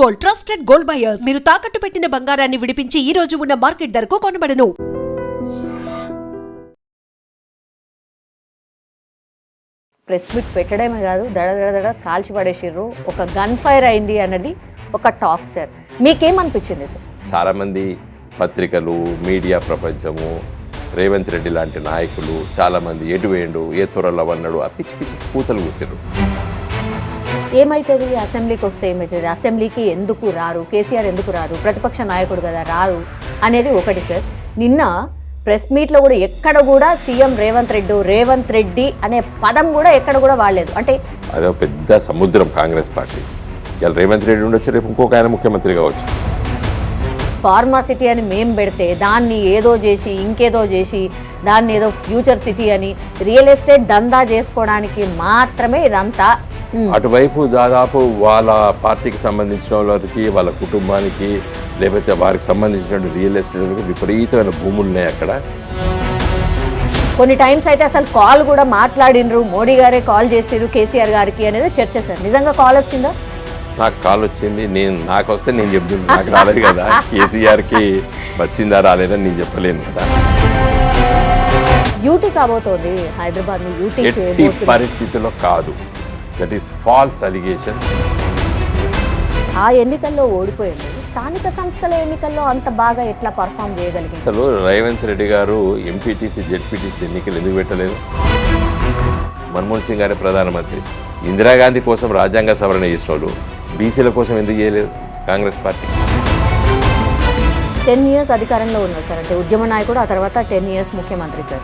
Gold, trusted gold buyers. మీరు తాకట్టు పెట్టిన బంగారాన్ని విడిపించి ఈ రోజు ఉన్న మార్కెట్ ధరకు కొనబడను. ప్రెస్ మీట్ పెట్టడమే కాదు, దడ కాల్చి పడేసిర్రు. ఒక గన్ ఫైర్ అయింది అన్నది ఒక టాక్ సార్. మీకేమనిపించింది సార్? చాలామంది పత్రికలు, మీడియా ప్రపంచము, రేవంత్ రెడ్డి లాంటి నాయకులు చాలామంది ఎటు వేయండు, ఏ త్వరలో అన్నాడు, ఆ పిచ్చి పిచ్చి కూతలు కూసారు. ఏమవుతుంది అసెంబ్లీకి వస్తే ఏమవుతుంది, అసెంబ్లీకి ఎందుకు రారు, కేసీఆర్ ఎందుకు రారు, ప్రతిపక్ష నాయకుడు కదా రారు అనేది ఒకటి సార్. నిన్న ప్రెస్ మీట్లో కూడా ఎక్కడ కూడా సీఎం రేవంత్ రెడ్డి అనే పదం కూడా ఎక్కడ కూడా వాడలేదు. అంటే అదే పెద్ద సముద్రం కాంగ్రెస్ పార్టీ. ఇవాళ రేవంత్ రెడ్డి ఉండొచ్చు, రేపు ఇంకొక ఆయన ముఖ్యమంత్రి కావచ్చు. ఫార్మాసిటీ అని మేం పెడితే దాన్ని ఏదో చేసి ఇంకేదో చేసి దాన్ని ఏదో ఫ్యూచర్ సిటీ అని రియల్ ఎస్టేట్ దందా చేసుకోవడానికి మాత్రమే ఇదంతా. అటువైపు దాదాపు వాళ్ళ పార్టీకి సంబంధించిన వాళ్ళకి, వాళ్ళ కుటుంబానికి, లేకపోతే వారికి సంబంధించిన రియల్ ఎస్టేట్ విపరీతమైన భూములు ఉన్నాయి అక్కడ. కొన్ని టైమ్స్ అయితే అసలు కాల్ కూడా మాట్లాడినరు, మోడీ గారే కాల్ చేసిరు కేసీఆర్ గారికి అనేది చర్చ సార్. నిజంగా కాల్ వచ్చిందా? నాకు కాల్ వచ్చింది. నాకు వస్తే నేను చెప్తున్నాను, నాకు రాలేదు కదా. కేసీఆర్కి వచ్చిందా రాలేదని నేను చెప్పలేను కదా. యూటీ కాబోతోంది హైదరాబాద్, ఎట్టి పరిస్థితిలో కాదు. That is false allegation. ఆ ఎన్నికల్లో ఓడిపోయింది, స్థానిక సంస్థల ఎన్నికల్లో అంత బాగా ఎట్లా పర్ఫామ్ చేయగలిగింది? అసలు రేవంత్ రెడ్డి గారు ఎంపీటీసీ, జెడ్పీటీసీ ఎన్నికలు ఎందుకు పెట్టలేదు? మన్మోహన్ సింగ్ గారే ప్రధానమంత్రి. ఇందిరాగాంధీ కోసం రాజ్యాంగ సవరణ చేసిన వాళ్ళు బీసీల కోసం ఎందుకు చేయలేదు కాంగ్రెస్ పార్టీ? 10 years అధికారంలో ఉన్నారు సార్, అంటే ఉద్యమ నాయకుడు, ఆ తర్వాత 10 years ముఖ్యమంత్రి సార్.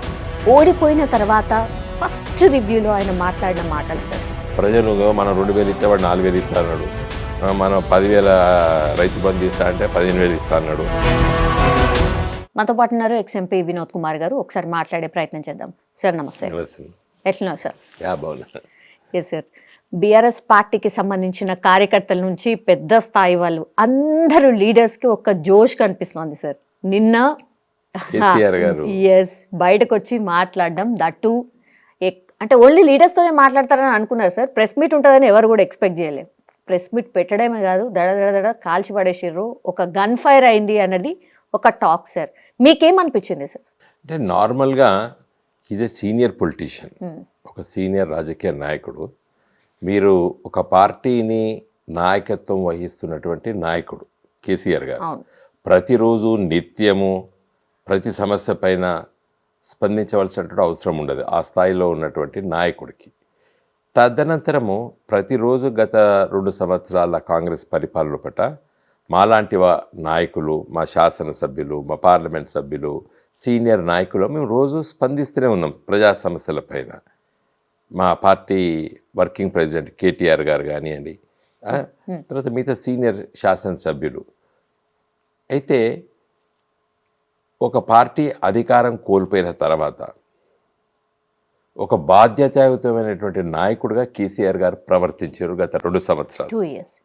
ఓడిపోయిన తర్వాత ఫస్ట్ రివ్యూలో ఆయన మాట్లాడిన మాటలు సార్. ప్రజలు మనం 2000 ఇస్తే వాడు 4000 ఇస్తా అన్నాడు, మనం 10,000 రైతు బంధు ఇస్తా అంటే 15,000 ఇస్తా అన్నాడు. మనతో పాటు ఉన్నారు ఎక్స్ఎంపీ వినోద్ కుమార్ గారు. ఒకసారి మాట్లాడే ప్రయత్నం చేద్దాం సార్. నమస్తే. ఎట్లా సార్? Yes sir. బీఆర్ఎస్ పార్టీకి సంబంధించిన కార్యకర్తల నుంచి పెద్ద స్థాయి వాళ్ళు అందరూ లీడర్స్కి ఒక జోష్ కనిపిస్తోంది సార్. నిన్న ఎస్ బయటకు వచ్చి మాట్లాడడం, దట్టు అంటే ఓన్లీ లీడర్స్తోనే మాట్లాడతారని అనుకున్నారు సార్. ప్రెస్ మీట్ ఉంటుందని ఎవరు కూడా ఎక్స్పెక్ట్ చేయలేదు. ప్రెస్ మీట్ పెట్టడమే కాదు, దడ కాల్చి పడేసిర్రు. ఒక గన్ ఫైర్ అయింది అన్నది ఒక టాక్ సార్. మీకేమనిపించింది సార్? అంటే నార్మల్గా ఈజ్ ఏ సీనియర్ పొలిటీషియన్, ఒక సీనియర్ రాజకీయ నాయకుడు. మీరు ఒక పార్టీని నాయకత్వం వహిస్తున్నటువంటి నాయకుడు కేసీఆర్ గారు ప్రతిరోజు నిత్యము ప్రతి సమస్య పైన స్పందించవలసినటువంటి అవసరం ఉండదు ఆ స్థాయిలో ఉన్నటువంటి నాయకుడికి. తదనంతరము ప్రతిరోజు గత 2 సంవత్సరాల కాంగ్రెస్ పరిపాలన పట్ల మాలాంటి నాయకులు, మా శాసనసభ్యులు, మా పార్లమెంట్ సభ్యులు, సీనియర్ నాయకులు మేము రోజు స్పందిస్తూనే ఉన్నాం ప్రజా సమస్యల పైన. మా పార్టీ వర్కింగ్ ప్రెసిడెంట్ కేటీఆర్ గారు కానివ్వండి, తర్వాత మిగతా సీనియర్ శాసనసభ్యులు. అయితే ఒక పార్టీ అధికారం కోల్పోయిన తర్వాత ఒక బాధ్యతాయుతమైనటువంటి నాయకుడిగా కేసీఆర్ గారు ప్రవర్తించారు గత 2 సంవత్సరాలు,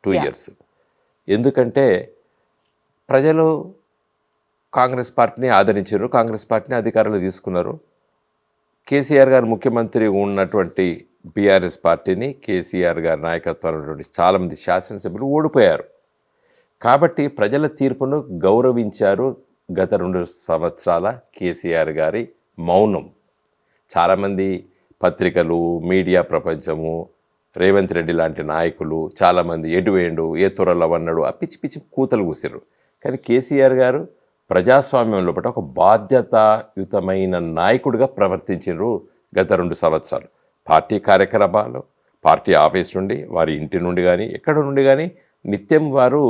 2 years. ఎందుకంటే ప్రజలు కాంగ్రెస్ పార్టీని ఆదరించారు, కాంగ్రెస్ పార్టీని అధికారంలో తీసుకున్నారు. కేసీఆర్ గారు ముఖ్యమంత్రి ఉన్నటువంటి బీఆర్ఎస్ పార్టీని కేసీఆర్ గారి నాయకత్వంలో ఉన్నటువంటి చాలామంది శాసనసభ్యులు ఓడిపోయారు. కాబట్టి ప్రజల తీర్పును గౌరవించారు గత 2 సంవత్సరాల కేసీఆర్ గారి మౌనం. చాలామంది పత్రికలు, మీడియా ప్రపంచము, రేవంత్ రెడ్డి లాంటి నాయకులు చాలామంది ఎటు వేయండు, ఏ త్వరలో అన్నాడు, ఆ పిచ్చి పిచ్చి కూతలు కూసారు. కానీ కేసీఆర్ గారు ప్రజాస్వామ్యంలో పట్ల ఒక బాధ్యతాయుతమైన నాయకుడిగా ప్రవర్తించారు గత 2 సంవత్సరాలు. పార్టీ కార్యక్రమాలు, పార్టీ ఆఫీస్ నుండి, వారి ఇంటి నుండి కానీ ఎక్కడ నుండి కానీ నిత్యం వారు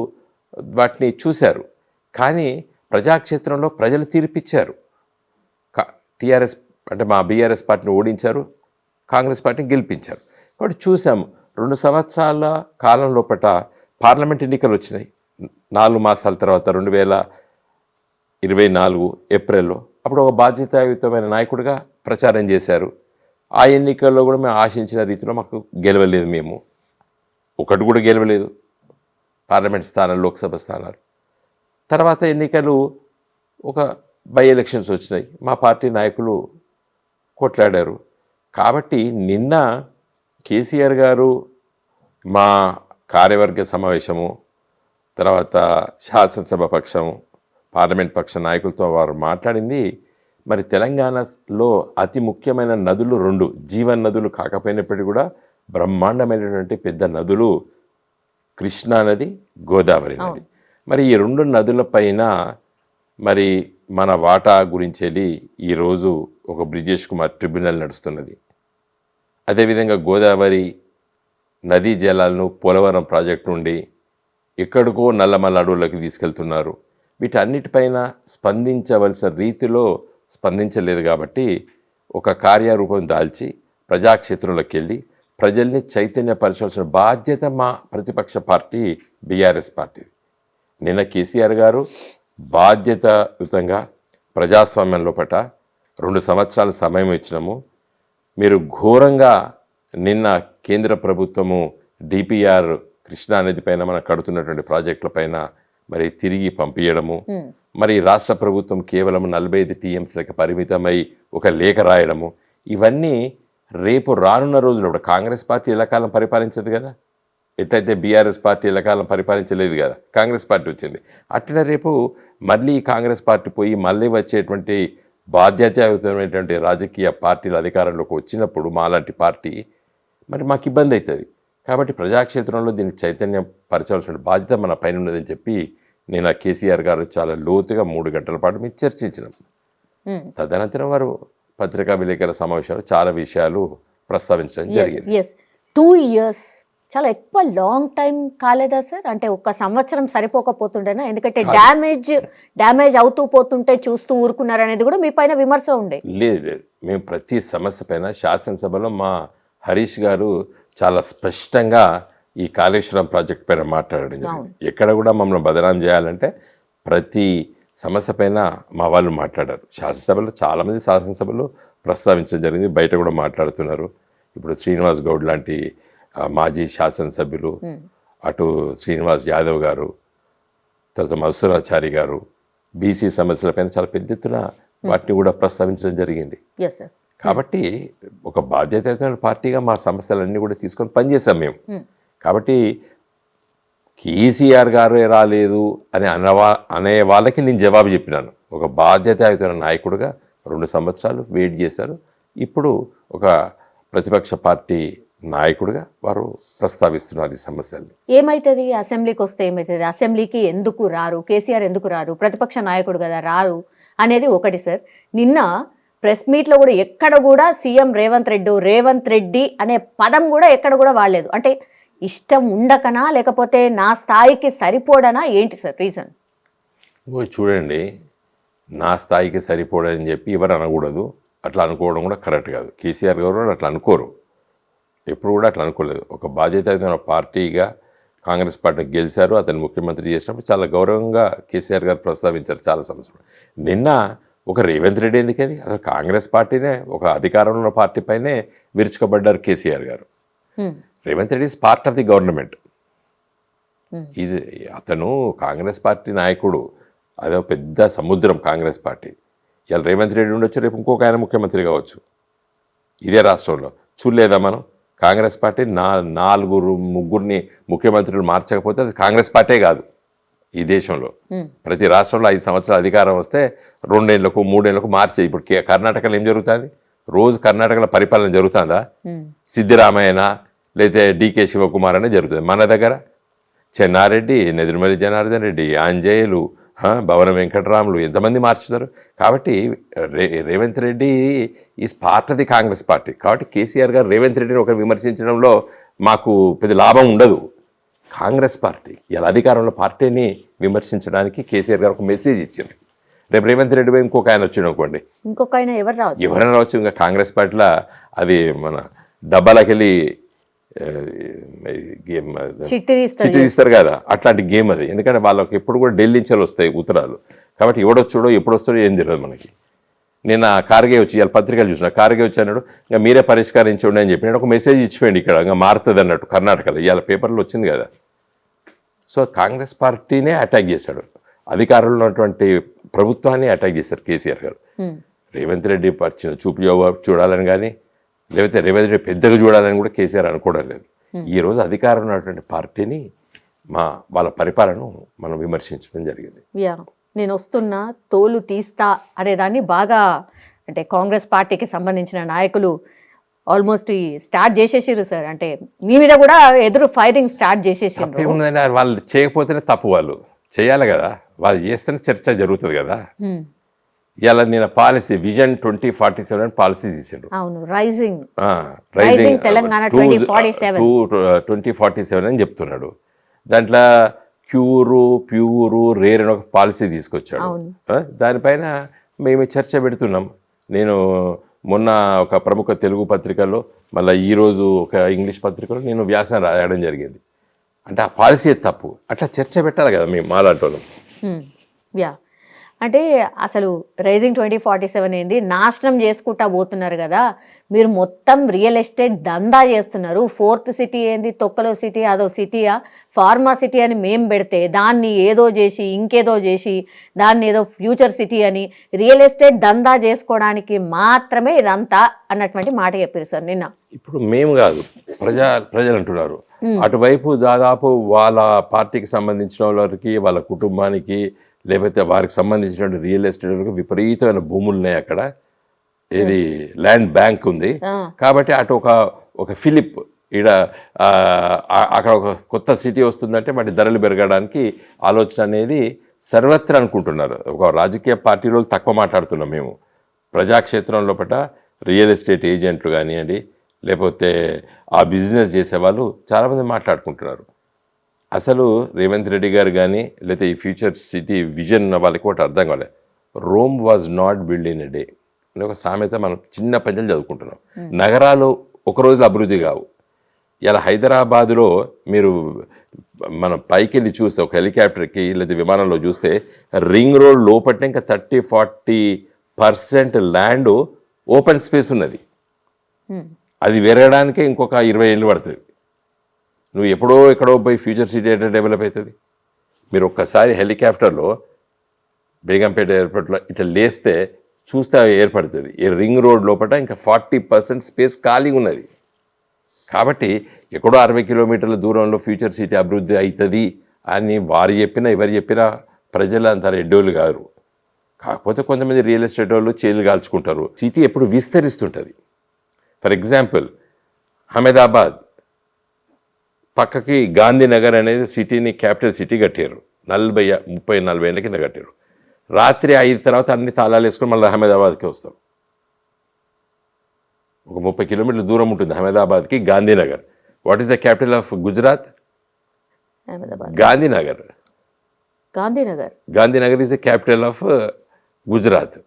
వాటిని చూశారు. కానీ ప్రజాక్షేత్రంలో ప్రజలు తీర్పిచ్చారు. టీఆర్ఎస్ అంటే మా బీఆర్ఎస్ పార్టీని ఓడించారు, కాంగ్రెస్ పార్టీని గెలిపించారు. కాబట్టి చూసాము 2 సంవత్సరాల కాలం లోపల పార్లమెంట్ ఎన్నికలు వచ్చినాయి 4 మాసాల తర్వాత 2024 ఏప్రిల్లో. అప్పుడు ఒక బాధ్యతాయుతమైన నాయకుడిగా ప్రచారం చేశారు. ఆ ఎన్నికల్లో కూడా మేము ఆశించిన రీతిలో మాకు గెలవలేదు, మేము ఒకటి కూడా గెలవలేదు పార్లమెంట్ స్థానాలు, లోక్సభ స్థానాలు. తర్వాత ఎన్నికలు ఒక బై ఎలక్షన్స్ వచ్చినాయి, మా పార్టీ నాయకులు కొట్లాడారు. కాబట్టి నిన్న కేసీఆర్ గారు మా కార్యవర్గ సమావేశము తర్వాత శాసనసభ పక్షం, పార్లమెంట్ పక్ష నాయకులతో వారు మాట్లాడింది మరి తెలంగాణలో అతి ముఖ్యమైన నదులు 2 జీవన నదులు కాకపోయినప్పటికీ కూడా బ్రహ్మాండమైనటువంటి పెద్ద నదులు కృష్ణా నది, గోదావరి నది. మరి ఈ 2 నదులపైన మరి మన వాటా గురించి వెళ్ళి ఈరోజు ఒక బ్రిజేష్ కుమార్ ట్రిబ్యునల్ నడుస్తున్నది. అదేవిధంగా గోదావరి నదీ జలాలను పోలవరం ప్రాజెక్టు నుండి ఎక్కడికో నల్లమల్ల అడవుల్లోకి తీసుకెళ్తున్నారు. వీటన్నిటిపైన స్పందించవలసిన రీతిలో స్పందించలేదు కాబట్టి ఒక కార్యరూపం దాల్చి ప్రజాక్షేత్రంలోకి వెళ్ళి ప్రజల్ని చైతన్యపరచాల్సిన బాధ్యత మా ప్రతిపక్ష పార్టీ బీఆర్ఎస్ పార్టీ. నిన్న కేసీఆర్ గారు బాధ్యతాయుతంగా ప్రజాస్వామ్యం లోపట 2 సంవత్సరాల సమయం ఇచ్చినాము. మీరు ఘోరంగా నిన్న కేంద్ర ప్రభుత్వము డిపిఆర్ కృష్ణా నది పైన మనం కడుతున్నటువంటి ప్రాజెక్టుల పైన మరి తిరిగి పంపించడము, మరి రాష్ట్ర ప్రభుత్వం కేవలం 45 టీఎంసీలకు పరిమితమై ఒక లేఖ రాయడము, ఇవన్నీ రేపు రానున్న రోజుల్లో కూడా కాంగ్రెస్ పార్టీ ఎల్లకాలం పరిపాలించదు కదా. ఎట్లయితే బీఆర్ఎస్ పార్టీ ఎల్లకాలం పరిపాలించలేదు కదా, కాంగ్రెస్ పార్టీ వచ్చింది. అట్లా రేపు మళ్ళీ కాంగ్రెస్ పార్టీ పోయి మళ్ళీ వచ్చేటువంటి బాధ్యతాయుతమైనటువంటి రాజకీయ పార్టీలు అధికారంలోకి వచ్చినప్పుడు మాలాంటి పార్టీ మరి మాకు ఇబ్బంది అవుతుంది. కాబట్టి ప్రజాక్షేత్రంలో దీనికి చైతన్యం పరచాల్సిన బాధ్యత మన పైన ఉన్నదని చెప్పి నేను కేసీఆర్ గారు చాలా లోతుగా 3 గంటల పాటు మేము చర్చించినాం. తదనంతరం వారు పత్రికా విలేకరుల సమావేశాలు చాలా విషయాలు ప్రస్తావించడం జరిగింది. 2 years చాలా ఎక్కువ లాంగ్ టైం కాలేదా సార్? అంటే 1 సంవత్సరం సరిపోకపోతుండేనా? ఎందుకంటే డ్యామేజ్ అవుతూ పోతుంటే చూస్తూ ఊరుకున్నారనేది కూడా మీ పైన విమర్శ ఉండే. లేదు, మేము ప్రతి సమస్య పైన శాసనసభలో మా హరీష్ గారు చాలా స్పష్టంగా ఈ కాళేశ్వరం ప్రాజెక్ట్ పైన మాట్లాడడం జరిగింది. ఎక్కడ కూడా మమ్మల్ని బదనాం చేయాలంటే ప్రతి సమస్య పైన మా వాళ్ళు మాట్లాడారు. శాసనసభలో చాలామంది శాసనసభలో ప్రస్తావించడం జరిగింది, బయట కూడా మాట్లాడుతున్నారు. ఇప్పుడు శ్రీనివాస్ గౌడ్ లాంటి మాజీ శాసనసభ్యులు, అటు శ్రీనివాస్ యాదవ్ గారు, తర్వాత మధుసూరాచారి గారు బీసీ సమస్యలపైన చాలా పెద్ద ఎత్తున వాటిని కూడా ప్రస్తావించడం జరిగింది. కాబట్టి ఒక బాధ్యతయుతమైన పార్టీగా మా సమస్యలన్నీ కూడా తీసుకొని పనిచేసాం మేము. కాబట్టి కేసీఆర్ గారే రాలేదు అని అనే వాళ్ళకి నేను జవాబు చెప్పినాను. ఒక బాధ్యతాయుతమైన నాయకుడిగా 2 సంవత్సరాలు వెయిట్ చేశారు. ఇప్పుడు ఒక ప్రతిపక్ష పార్టీ నాయకుడిగా వారు ప్రస్తావిస్తున్నారు ఈ సమస్యల్ని. ఏమవుతుంది అసెంబ్లీకి వస్తే? ఏమవుతుంది? అసెంబ్లీకి ఎందుకు రారు? కేసీఆర్ ఎందుకు రారు? ప్రతిపక్ష నాయకుడు కదా రారు అనేది ఒకటి సార్. నిన్న ప్రెస్ మీట్లో కూడా ఎక్కడ కూడా సీఎం రేవంత్ రెడ్డి అనే పదం కూడా ఎక్కడ కూడా వాడలేదు. అంటే ఇష్టం ఉండకనా లేకపోతే నా స్థాయికి సరిపోడనా ఏంటి సార్ రీజన్? చూడండి, నా స్థాయికి సరిపోడని చెప్పి ఎవరు అనకూడదు. అట్లా అనుకోవడం కూడా కరెక్ట్ కాదు. కేసీఆర్ గారు కూడా అట్లా అనుకోరు, ఎప్పుడు కూడా అట్లా అనుకోలేదు. ఒక బాధ్యతయుతమైన పార్టీగా కాంగ్రెస్ పార్టీ గెలిచారు, అతను ముఖ్యమంత్రి చేసినప్పుడు చాలా గౌరవంగా కేసీఆర్ గారు ప్రస్తావించారు చాలా సమస్యలు. నిన్న ఒక రేవంత్ రెడ్డి ఎందుకని అసలు కాంగ్రెస్ పార్టీనే ఒక అధికారంలో ఉన్న పార్టీ పైనే విరుచుకోబడ్డారు కేసీఆర్ గారు. Revanth Reddy is part of the government. అతను కాంగ్రెస్ పార్టీ నాయకుడు, అదే పెద్ద సముద్రం కాంగ్రెస్ పార్టీ. ఇవాళ రేవంత్ రెడ్డి ఉండొచ్చు, రేపు ఇంకొక ఆయన ముఖ్యమంత్రి కావచ్చు ఇదే రాష్ట్రంలో. చూడలేదా మనం? కాంగ్రెస్ పార్టీ 4-3 ముఖ్యమంత్రులు మార్చకపోతే అది కాంగ్రెస్ పార్టీ కాదు ఈ దేశంలో. ప్రతి రాష్ట్రంలో 5 సంవత్సరాలు అధికారం వస్తే 2 ఏళ్లకు 3 ఏళ్లకు మార్చే. ఇప్పుడు కర్ణాటకలో ఏం జరుగుతుంది? రోజు కర్ణాటకలో పరిపాలన జరుగుతుందా? సిద్ధిరామయ్యన లేదా డికే శివకుమార్ అనే జరుగుతుంది. మన దగ్గర చెన్నారెడ్డి, నెదురుమల్లి జనార్దన్ రెడ్డి, ఆంజనేయులు, భవన వెంకటరాములు ఎంతమంది మార్చుతారు? కాబట్టి Revanth Reddy is part of the Congress party. కాబట్టి కేసీఆర్ గారు రేవంత్ రెడ్డిని ఒకరు విమర్శించడంలో మాకు పెద్ద లాభం ఉండదు. కాంగ్రెస్ పార్టీ ఇలా అధికారంలో పార్టీని విమర్శించడానికి కేసీఆర్ గారు ఒక మెసేజ్ ఇచ్చింది. రేపు రేవంత్ రెడ్డి ఇంకొక ఆయన వచ్చాడు అనుకోండి, ఇంకొక ఆయన ఎవరైనా రావచ్చు. ఇంకా కాంగ్రెస్ పార్టీలో అది మన డబ్బాలకి వెళ్ళి గేమ్ చిట్టి తీస్తారు కదా, అట్లాంటి గేమ్ అది. ఎందుకంటే వాళ్ళకి ఎప్పుడు కూడా ఢిల్లీ నుంచి వస్తాయి ఉత్తరాలు. కాబట్టి ఎవడొచ్చాడో ఎప్పుడు వస్తాడో ఏం తెలియదు మనకి. నేను కార్గే వచ్చి ఇవాళ పత్రికలు చూసిన, కార్గే వచ్చి అన్నాడు ఇంకా మీరే పరిష్కరించండి అని చెప్పి నేను ఒక మెసేజ్ ఇచ్చిపోయింది ఇక్కడ ఇంకా మారుతుంది అన్నట్టు కర్ణాటకలో. ఇవాళ పేపర్లో వచ్చింది కదా. సో కాంగ్రెస్ పార్టీనే అటాక్ చేశాడు, అధికారంలో ఉన్నటువంటి ప్రభుత్వాన్ని అటాక్ చేశారు కేసీఆర్ గారు. రేవంత్ రెడ్డి పరిచిన చూపు చూడాలని కానీ లేకపోతే రేవంత్ రెడ్డి పెద్దగా చూడాలని కూడా కేసీఆర్ అనుకోవడం లేదు. ఈరోజు అధికారంలో ఉన్నటువంటి పార్టీని వాళ్ళ పరిపాలన మనం విమర్శించడం జరిగింది. యా, నేను వస్తున్నా తోలు తీస్తా అనేదాన్ని బాగా అంటే కాంగ్రెస్ పార్టీకి సంబంధించిన నాయకులు ఆల్మోస్ట్ స్టార్ట్ చేసేసారు సార్. అంటే మీ మీద కూడా ఎదురు ఫైరింగ్ స్టార్ట్ చేసేసారు. తప్పేముందండి, వాళ్ళు చేయకపోతేనే తప్పు, వాళ్ళు చేయాలి కదా, వాళ్ళు చేస్తేనే చర్చ జరుగుతుంది కదా. ఇలా నేను పాలసీ విజన్ 2047 పాలసీ తీసాడు. అవును, రైజింగ్ తెలంగాణ 2047 అని చెప్తున్నాడు. దాంట్లో ప్యూరు రేర్ అని ఒక పాలసీ తీసుకొచ్చాడు. దానిపైన మేము చర్చ పెడుతున్నాం. నేను మొన్న ఒక ప్రముఖ తెలుగు పత్రికలో, మళ్ళీ ఈరోజు ఒక ఇంగ్లీష్ పత్రికలో నేను వ్యాసం రాయడం జరిగింది. అంటే ఆ పాలసీ తప్పు, అట్లా చర్చ పెట్టాలి కదా మేము మాలాంటి. యా, అంటే అసలు రైజింగ్ 2047 ఏంది, నాశనం చేసుకుంటా పోతున్నారు కదా మీరు, మొత్తం రియల్ ఎస్టేట్ దందా చేస్తున్నారు. 4th సిటీ ఏంది, తొక్కలో సిటీ, అదో సిటీయా, ఫార్మా సిటీ అని మేం పెడితే దాన్ని ఏదో చేసి ఇంకేదో చేసి దాన్ని ఏదో ఫ్యూచర్ సిటీ అని రియల్ ఎస్టేట్ దందా చేసుకోవడానికి మాత్రమే ఇదంతా అన్నటువంటి మాట చెప్పారు సార్ నిన్న. ఇప్పుడు మేము కాదు, ప్రజలు అంటున్నారు. అటువైపు దాదాపు వాళ్ళ పార్టీకి సంబంధించిన వాళ్ళకి, వాళ్ళ కుటుంబానికి, లేకపోతే వారికి సంబంధించిన రియల్ ఎస్టేట్ విపరీతమైన భూములు ఉన్నాయి అక్కడ. ఇది ల్యాండ్ బ్యాంక్ ఉంది కాబట్టి అటు ఒక ఫిలిప్ ఈడ అక్కడ ఒక కొత్త సిటీ వస్తుందంటే వాటి ధరలు పెరగడానికి ఆలోచన అనేది సర్వత్రా అనుకుంటున్నారు. ఒక రాజకీయ పార్టీలో తక్కువ మాట్లాడుతున్నాం మేము. ప్రజాక్షేత్రం లోపల రియల్ ఎస్టేట్ ఏజెంట్లు కానివ్వండి, లేకపోతే ఆ బిజినెస్ చేసేవాళ్ళు చాలామంది మాట్లాడుకుంటున్నారు. అసలు రేవంత్ రెడ్డి గారు కానీ లేకపోతే ఈ ఫ్యూచర్ సిటీ విజన్ వాళ్ళకి ఒకటి అర్థం కావాలి. Rome was not build in a day అని ఒక సామెత మనం చిన్న ప్రజలు చదువుకుంటున్నాం. నగరాలు ఒక రోజులో అభివృద్ధి కావు. ఇలా హైదరాబాదులో మీరు మనం పైకి వెళ్ళి చూస్తే, ఒక హెలికాప్టర్కి లేదా విమానంలో చూస్తే రింగ్ రోడ్ లోపట్నే ఇంకా 30-40% ల్యాండ్ ఓపెన్ స్పేస్ ఉన్నది. అది పెరగడానికే ఇంకొక 20 ఏళ్ళు పడుతుంది. నువ్వు ఎక్కడో పోయి ఫ్యూచర్ సిటీ ఎట్లా డెవలప్ అవుతుంది? మీరు ఒక్కసారి హెలికాప్టర్లో బేగంపేట ఎయిర్పోర్ట్లో ఇట్లా లేస్తే చూస్తే ఏర్పడుతుంది. ఈ రింగ్ రోడ్ లోపల ఇంకా 40% స్పేస్ ఖాళీగా ఉన్నది. కాబట్టి ఎక్కడో 60 కిలోమీటర్ల దూరంలో ఫ్యూచర్ సిటీ అభివృద్ధి అవుతుంది అని వారు చెప్పినా ఎవరు చెప్పినా ప్రజలు అంత రెడ్డోళ్ళు కాదు. కాకపోతే కొంతమంది రియల్ ఎస్టేట్ వాళ్ళు చేతులు కాల్చుకుంటారు. సిటీ ఎప్పుడు విస్తరిస్తుంటుంది. ఫర్ ఎగ్జాంపుల్ అహ్మదాబాద్ పక్కకి గాంధీనగర్ అనేది సిటీని క్యాపిటల్ సిటీ కట్టారు. 30-40 ఏళ్ళ కింద కట్టారు. రాత్రి 5 తర్వాత అన్ని తాళాలు వేసుకొని మళ్ళీ అహ్మదాబాద్కి వస్తాం. ఒక 30 కిలోమీటర్ల దూరం ఉంటుంది అహ్మదాబాద్కి Gandhinagar. What is the capital of Gujarat? Gandhinagar. Gandhinagar is the capital of Gujarat.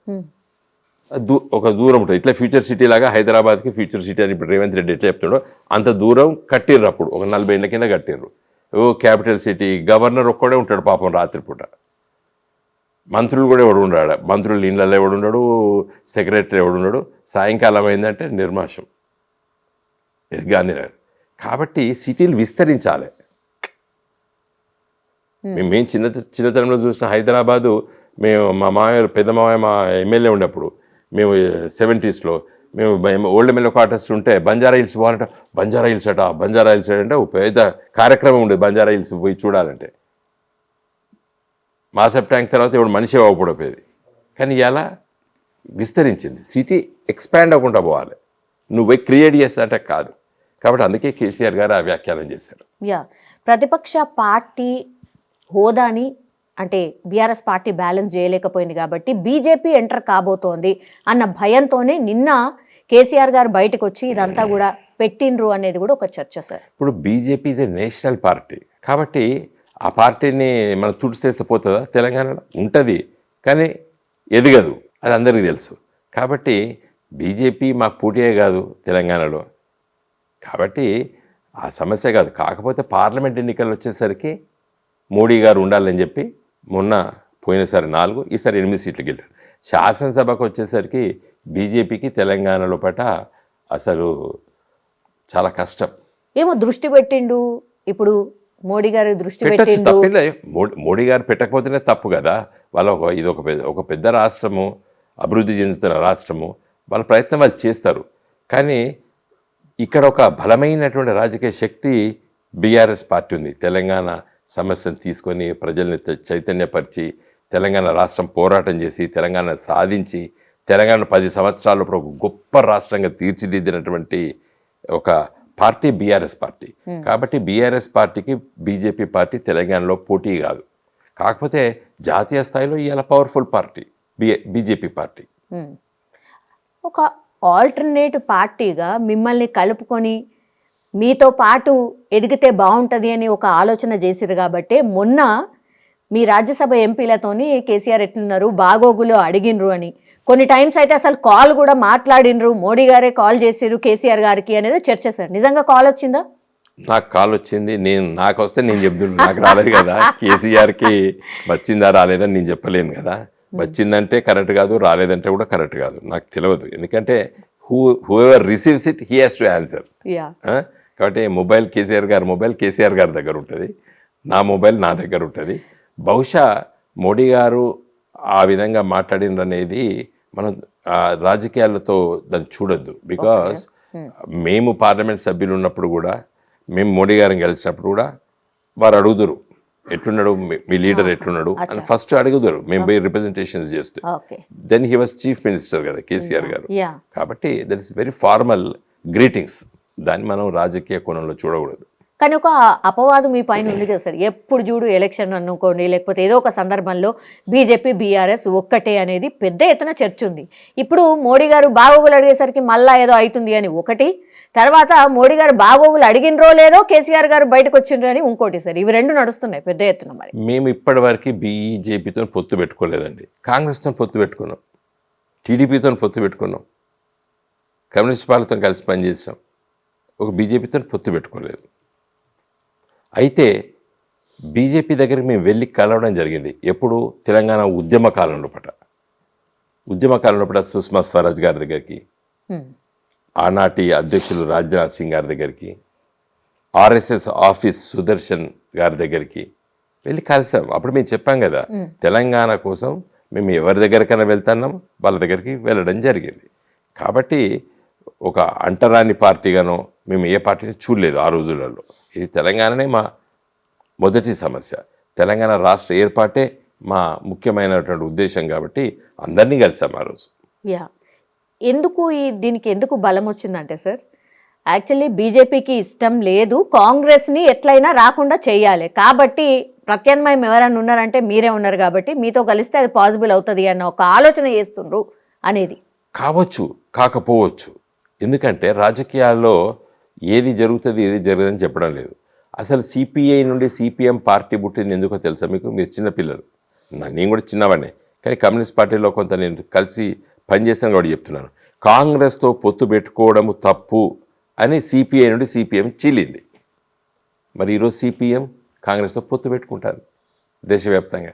ఒక దూరం ఉంటుంది. ఇట్లా ఫ్యూచర్ సిటీ లాగా హైదరాబాద్కి ఫ్యూచర్ సిటీ అని ఇప్పుడు రేవంత్ రెడ్డి ఎట్లా చెప్తాడో అంత దూరం కట్టిర్రు. అప్పుడు ఒక 40 ఏళ్ళ కింద కట్టిర్రు. Capital city. గవర్నర్ ఒక్కడే ఉంటాడు పాపం రాత్రిపూట. మంత్రులు కూడా ఎవడు ఉన్నాడు, మంత్రులు ఇళ్ళల్లో ఎవడున్నాడు, సెక్రటరీ ఎవడున్నాడు. సాయంకాలం అయిందంటే నిర్మాషం. ఇది గాంధీనగర్. కాబట్టి సిటీలు విస్తరించాలి. మేము చిన్నతనంలో చూసిన హైదరాబాదు, మేము మా మామయ్య పెద్ద మామయ్య మా ఎమ్మెల్యే ఉన్నప్పుడు మేము 70s మేము ఓల్డ్ ఎమ్మెల్యే క్వార్టర్స్ ఉంటే బంజారా హిల్స్ పోవాలంటే బంజారా హిల్స్ అంటే ఒక పెద్ద కార్యక్రమం ఉండేది బంజారా హిల్స్ పోయి చూడాలంటే. మాసప్ ట్యాంక్ తర్వాత ఇప్పుడు మనిషి అవ్వకపోయేది. కానీ ఇలా విస్తరించింది. సిటీ ఎక్స్పాండ్ అవ్వకుండా పోవాలి, నువ్వు క్రియేట్ చేస్తాంటే కాదు. కాబట్టి అందుకే కేసీఆర్ గారు ఆ వ్యాఖ్యానం చేశారు. ప్రతిపక్ష పార్టీ హోదాని అంటే బీఆర్ఎస్ పార్టీ బ్యాలెన్స్ చేయలేకపోయింది కాబట్టి బీజేపీ ఎంటర్ కాబోతోంది అన్న భయంతోనే నిన్న కేసీఆర్ గారు బయటకు వచ్చి ఇదంతా కూడా పెట్టిండ్రు అనేది కూడా ఒక చర్చ సార్. ఇప్పుడు BJP is a national party కాబట్టి ఆ పార్టీని మనం తుడిచేస్తే పోతుందా? తెలంగాణలో ఉంటుంది కానీ ఎదగదు, అది అందరికీ తెలుసు. కాబట్టి బీజేపీ మాకు పోటీయే కాదు తెలంగాణలో. కాబట్టి ఆ సమస్య కాదు. కాకపోతే పార్లమెంట్ ఎన్నికలు వచ్చేసరికి మోడీ గారు ఉండాలని చెప్పి మొన్న పోయినసారి 4, ఈసారి 8 సీట్లు గెలిచారు. శాసనసభకు వచ్చేసరికి బీజేపీకి తెలంగాణలో పట అసలు చాలా కష్టం. ఏమో దృష్టి పెట్టిండు ఇప్పుడు మోడీ గారు దృష్టి పెట్టిండు. మోడీ గారు పెట్టకపోతేనే తప్పు కదా. వాళ్ళ ఇది ఒక పెద్ద రాష్ట్రము, అభివృద్ధి చెందుతున్న రాష్ట్రము, వాళ్ళ ప్రయత్నం వాళ్ళు చేస్తారు. కానీ ఇక్కడ ఒక బలమైనటువంటి రాజకీయ శక్తి బీఆర్ఎస్ పార్టీ ఉంది. తెలంగాణ సమస్యను తీసుకొని ప్రజల్ని చైతన్యపరిచి తెలంగాణ రాష్ట్రం పోరాటం చేసి తెలంగాణ సాధించి తెలంగాణ 10 సంవత్సరాల ఒక గొప్ప రాష్ట్రంగా తీర్చిదిద్దినటువంటి ఒక పార్టీ బీఆర్ఎస్ పార్టీ. కాబట్టి బీఆర్ఎస్ పార్టీకి బీజేపీ పార్టీ తెలంగాణలో పోటీ కాదు. కాకపోతే జాతీయ స్థాయిలో ఇవాళ పవర్ఫుల్ పార్టీ బీజేపీ పార్టీ. ఒక ఆల్టర్నేట్ పార్టీగా మిమ్మల్ని కలుపుకొని మీతో పాటు ఎదిగితే బాగుంటుంది అని ఒక ఆలోచన చేసిరు కాబట్టి మొన్న మీ రాజ్యసభ ఎంపీలతోని కేసీఆర్ ఎట్లున్నారు బాగోగులు అడిగినరు అని కొన్ని టైమ్స్ అయితే అసలు కాల్ కూడా మాట్లాడినరు, మోడీ గారే కాల్ చేసిరు కేసీఆర్ గారికి అనేది చర్చ సార్. నిజంగా కాల్ వచ్చిందా? నాకు కాల్ వచ్చింది, నాకు వస్తే నేను చెప్తున్నాను, నాకు రాలేదు కదా. కేసీఆర్కి వచ్చిందా రాలేదని నేను చెప్పలేను కదా. వచ్చిందంటే కరెక్ట్ కాదు, రాలేదంటే కూడా కరెక్ట్ కాదు, నాకు తెలియదు. ఎందుకంటే whoever receives it he has to answer. కాబట్టి కేసీఆర్ గారి దగ్గర ఉంటుంది, నా మొబైల్ నా దగ్గర ఉంటుంది. బహుశా మోడీ గారు ఆ విధంగా మాట్లాడిననేది మనం రాజకీయాలతో దాన్ని చూడొద్దు. బికాస్ మేము పార్లమెంట్ సభ్యులు ఉన్నప్పుడు కూడా, మేము మోడీ గారిని కలిసినప్పుడు కూడా వారు అడుగుదురు ఎట్లున్నాడు మీ లీడర్ ఎట్లున్నాడు అని ఫస్ట్ అడుగుదురు మేము పోయి రిప్రజెంటేషన్స్ చేస్తే. Then he was chief minister కదా కేసీఆర్ గారు. కాబట్టి that is very formal greetings, దాన్ని మనం రాజకీయ కోణంలో చూడకూడదు. కానీ ఒక అపవాదం మీ పైన ఉంది కదా సార్, ఎప్పుడు చూడు ఎలక్షన్ అనుకోండి లేకపోతే ఏదో ఒక సందర్భంలో బీజేపీ బీఆర్ఎస్ ఒక్కటే అనేది పెద్ద ఎత్తున చర్చ ఉంది. ఇప్పుడు మోడీ గారు బాగోగులు అడిగేసరికి మళ్ళా ఏదో అవుతుంది అని ఒకటి, తర్వాత మోడీ గారు బాగోగులు అడిగినరో లేదో కేసీఆర్ గారు బయటకు వచ్చిండ్రు అని ఇంకోటి సార్. ఇవి రెండు నడుస్తున్నాయి పెద్ద ఎత్తున. మరి మేము ఇప్పటి వరకు బీజేపీతో పొత్తు పెట్టుకోలేదండి. కాంగ్రెస్తో పొత్తు పెట్టుకున్నాం, టీడీపీతో పొత్తు పెట్టుకున్నాం, కమ్యూనిస్ట్ పార్టీతో కలిసి పనిచేసాం, ఒక బీజేపీతో పొత్తు పెట్టుకోలేదు. అయితే బీజేపీ దగ్గరికి మేము వెళ్ళి కలవడం జరిగింది. ఎప్పుడు? తెలంగాణ ఉద్యమ కాలంలో పట సుష్మా స్వరాజ్ గారి దగ్గరికి, ఆనాటి అధ్యక్షులు రాజ్నాథ్ సింగ్ గారి దగ్గరికి, ఆర్ఎస్ఎస్ ఆఫీస్ సుదర్శన్ గారి దగ్గరికి వెళ్ళి కలిసాం. అప్పుడు మేము చెప్పాం కదా, తెలంగాణ కోసం మేము ఎవరి దగ్గరికైనా వెళ్తున్నాం, వాళ్ళ దగ్గరికి వెళ్ళడం జరిగింది. కాబట్టి ఒక అంటరాని పార్టీగానో మేము ఏ పార్టీని చూడలేదు ఆ రోజులలో. ఇది తెలంగాణనే మా మొదటి సమస్య, తెలంగాణ రాష్ట్ర ఏర్పాటే మా ముఖ్యమైనటువంటి ఉద్దేశం. కాబట్టి అందరినీ కలిసాం ఆ రోజు. దీనికి ఎందుకు బలం వచ్చిందంటే సార్, యాక్చువల్లీ బీజేపీకి ఇష్టం లేదు కాంగ్రెస్ని ఎట్లయినా రాకుండా చేయాలి, కాబట్టి ప్రత్యామ్నాయం ఎవరైనా ఉన్నారంటే మీరే ఉన్నారు కాబట్టి మీతో కలిస్తే అది పాసిబుల్ అవుతుంది అన్న ఒక ఆలోచన చేస్తుండ్రు అనేది. కావచ్చు, కాకపోవచ్చు. ఎందుకంటే రాజకీయాల్లో ఏది జరుగుతుంది ఏది జరగదని చెప్పడం లేదు. అసలు సిపిఐ నుండి సిపిఎం పార్టీ పుట్టింది ఎందుకో తెలుసా మీకు? మీరు చిన్నపిల్లలు, నేను కూడా చిన్నవాడినే, కానీ కమ్యూనిస్ట్ పార్టీలో కొంత నేను కలిసి పనిచేస్తాను కాబట్టి చెప్తున్నాను. కాంగ్రెస్తో పొత్తు పెట్టుకోవడము తప్పు అని సిపిఐ నుండి సిపిఎం చీలింది. మరి ఈరోజు సిపిఎం కాంగ్రెస్తో పొత్తు పెట్టుకుంటారు దేశవ్యాప్తంగా.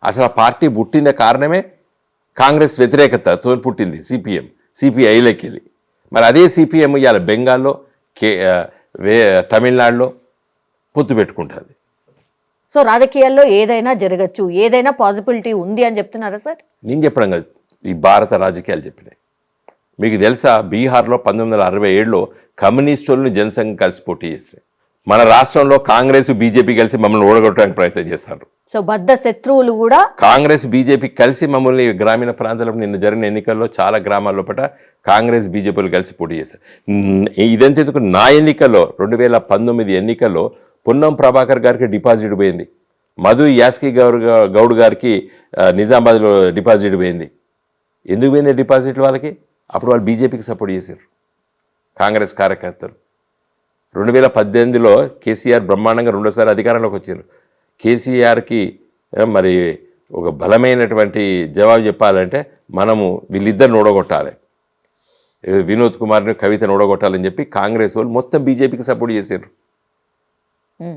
అసలు ఆ పార్టీ పుట్టిన కారణమే కాంగ్రెస్ వ్యతిరేకతతో పుట్టింది సిపిఎం, సిపిఐలోకి వెళ్ళి. మరి అదే సిపిఎం ఇవాళ బెంగాల్లో తమిళనాడులో పొత్తు పెట్టుకుంటుంది. సో రాజకీయాల్లో ఏదైనా జరగచ్చు, ఏదైనా పాసిబిలిటీ ఉంది అని చెప్తున్నారా సార్? నేను చెప్పడం కాదు, ఈ భారత రాజకీయాలు చెప్పినాయి. మీకు తెలుసా, బీహార్లో 1967లో కమ్యూనిస్టులను జనసంఘం కలిసి పోటీ చేసినాయి. మన రాష్ట్రంలో కాంగ్రెస్ బీజేపీ కలిసి మమ్మల్ని ఓడగొట్టడానికి ప్రయత్నం చేస్తారు. సో బద్ధ శత్రువులు కూడా కాంగ్రెస్ బీజేపీ కలిసి మమ్మల్ని గ్రామీణ ప్రాంతాల్లో నిన్న జరిగిన ఎన్నికల్లో చాలా గ్రామాల్లో పట కాంగ్రెస్ బీజేపీలు కలిసి పోటీ చేశారు. ఇదంతెందుకు, నా ఎన్నికల్లో 2019 ఎన్నికల్లో పొన్నం ప్రభాకర్ గారికి డిపాజిట్ పోయింది, మధు యాస్కి గౌడ్ గారికి నిజామాబాద్లో డిపాజిట్ పోయింది. ఎందుకు పోయింది డిపాజిట్ వాళ్ళకి? అప్పుడు వాళ్ళు బీజేపీకి సపోర్ట్ చేశారు కాంగ్రెస్ కార్యకర్తలు. 2018లో కేసీఆర్ బ్రహ్మాండంగా రెండోసారి అధికారంలోకి వచ్చారు. కేసీఆర్కి మరి ఒక బలమైనటువంటి జవాబు చెప్పాలంటే మనము వీళ్ళిద్దరిని ఓడగొట్టాలి, వినోద్ కుమార్ని కవితను ఓడగొట్టాలని చెప్పి కాంగ్రెస్ వాళ్ళు మొత్తం బీజేపీకి సపోర్ట్ చేశారు.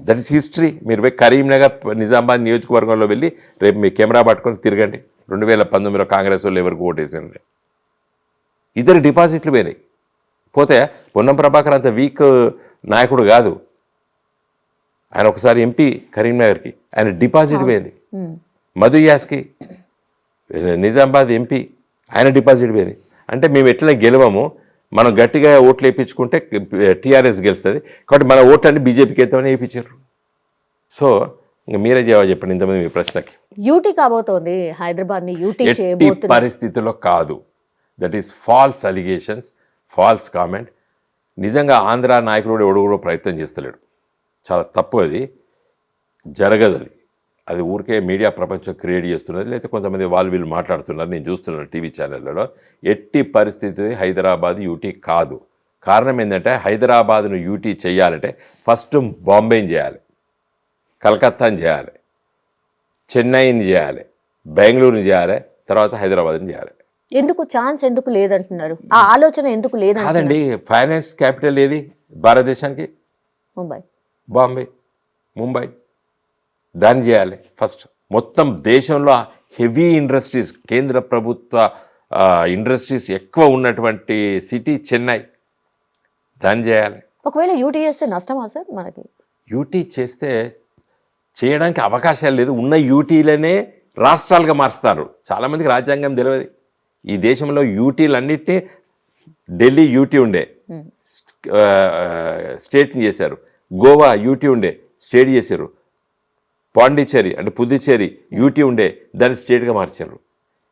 That is history. మీరు కరీంనగర్ నిజామాబాద్ నియోజకవర్గంలో వెళ్ళి రేపు మీ కెమెరా పట్టుకొని తిరగండి. 2019లో కాంగ్రెస్ వాళ్ళు ఎవరికి ఓటేసారండి. ఇద్దరు డిపాజిట్లు పోయినాయి. పోతే పొన్నం ప్రభాకర్ అంత వీక్ నాయకుడు కాదు, ఆయన ఒకసారి ఎంపీ కరీంనగర్కి, ఆయన డిపాజిట్ పోయింది. మధు యాస్కి నిజామాబాద్ ఎంపీ, ఆయన డిపాజిట్ పోయింది. అంటే మేము ఎట్లా గెలవము, మనం గట్టిగా ఓట్లు వేయించుకుంటే టీఆర్ఎస్ గెలుస్తుంది, కాబట్టి మన ఓట్లన్నీ బీజేపీకి ఎత్తామని వేయించారు. సో ఇంకా మీరే జవాబు చెప్పండి ఇంతమంది మీ ప్రశ్నకి. యూటీ కాబోతోంది, హైదరాబాద్ ని యూటీ ఎట్టి చేయబోతున్నారు. పరిస్థితుల్లో కాదు. That is false allegations, false comment. నిజంగా ఆంధ్ర నాయకుడు ఎవడు కూడా ప్రయత్నం చేస్తలేడు. చాలా తప్పు, అది జరగదు. అది ఊరికే మీడియా ప్రపంచం క్రియేట్ చేస్తున్నది, లేకపోతే కొంతమంది వాళ్ళు వీళ్ళు మాట్లాడుతున్నారు, నేను చూస్తున్నాను టీవీ ఛానళ్ళలో. ఎట్టి పరిస్థితి హైదరాబాద్ యూటీ కాదు. కారణం ఏంటంటే హైదరాబాద్ను యూటీ చేయాలంటే ఫస్ట్ బాంబేని చేయాలి, కలకత్తాని చేయాలి, చెన్నైని చేయాలి, బెంగళూరుని చేయాలి, తర్వాత హైదరాబాద్ని చేయాలి. ఎందుకు ఛాన్స్ ఎందుకు లేదంటున్నారు? ఆ ఆలోచన ఎందుకు లేదంటున్నారు? కాదండి, ఫైనాన్స్ క్యాపిటల్ ఏది భారతదేశానికి? ముంబై, బాంబే, ముంబై. దాన్ని చేయాలి ఫస్ట్. మొత్తం దేశంలో హెవీ ఇండస్ట్రీస్, కేంద్ర ప్రభుత్వ ఇండస్ట్రీస్ ఎక్కువ ఉన్నటువంటి సిటీ చెన్నై, దాన్ని చేయాలి. ఒకవేళ యూటీ చేస్తే నష్టమా సార్ మనకి? యూటీ చేస్తే చేయడానికి అవకాశాలు లేదు. ఉన్న యూటీలనే రాష్ట్రాలుగా మారుస్తారు. చాలామందికి రాజ్యాంగం తెలియదు. ఈ దేశంలో యూటీలన్నిటినీ ఢిల్లీ యూటీ ఉండే స్టేట్ని చేశారు, గోవా యూటీ ఉండే స్టేట్ చేశారు, పాండిచ్చేరి అంటే పుదుచ్చేరి యూటీ ఉండే దాన్ని స్టేట్గా మార్చారు.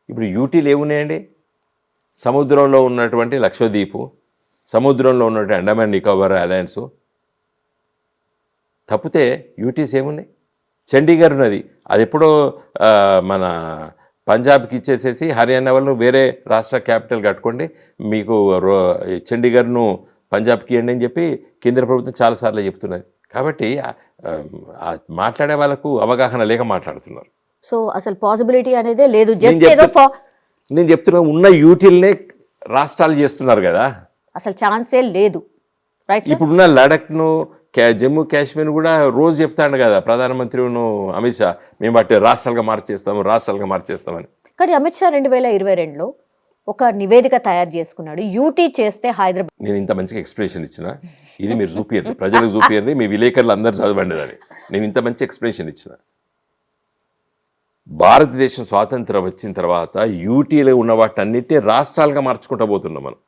ఇప్పుడు యూటీలు ఏమున్నాయండి? సముద్రంలో ఉన్నటువంటి లక్షద్వీపు, సముద్రంలో ఉన్నటువంటి అండమాన్ నికోబార్ ఐలాండ్స్ తప్పితే యూటీస్ ఏమున్నాయి? చండీగఢ్ ఉన్నది, అది ఎప్పుడో మన పంజాబ్కి ఇచ్చేసేసి హర్యానా వాళ్ళు వేరే రాష్ట్ర క్యాపిటల్ కట్టుకోండి, మీకు చండీగఢ్ను పంజాబ్కి ఇవ్వండి అని చెప్పి కేంద్ర ప్రభుత్వం చాలాసార్లు చెప్తున్నది. కాబట్టి మాట్లాడే వాళ్ళకు అవగాహన లేక మాట్లాడుతున్నారు. సో అసలు పాసిబిలిటీ అనేదే లేదు. జస్ట్ ఏదో నేను చెప్తున్నా, ఉన్న యూటీలనే రాష్ట్రాలు చేస్తున్నారు కదా, అసలు ఛాన్సే లేదు. రైట్. ఇప్పుడున్న లడఖ్ను, జమ్మూ కాశ్మీర్ కూడా రోజు చెప్తాడు కదా ప్రధానమంత్రి అమిత్ షా, మేము వాటి రాష్ట్రాలుగా మార్చేస్తామని. కానీ అమిత్ షా 2022లో ఒక నివేదిక తయారు చేసుకున్నాడు, యూటీ చేస్తే హైదరాబాద్. నేను ఇంత మంచిగా ఎక్స్ప్రెషన్ ఇచ్చిన, ఇది మీరు చూపియండి, ప్రజలకు చూపియండి, మీ విలేకరులు అందరూ చదవండి అని. నేను ఇంత మంచి ఎక్స్ప్రెషన్ ఇచ్చిన. భారతదేశం స్వాతంత్రం వచ్చిన తర్వాత యూటీలో ఉన్న వాటన్నిటినీ రాష్ట్రాలుగా మార్చుకుంటూ పోతున్నాం మనం.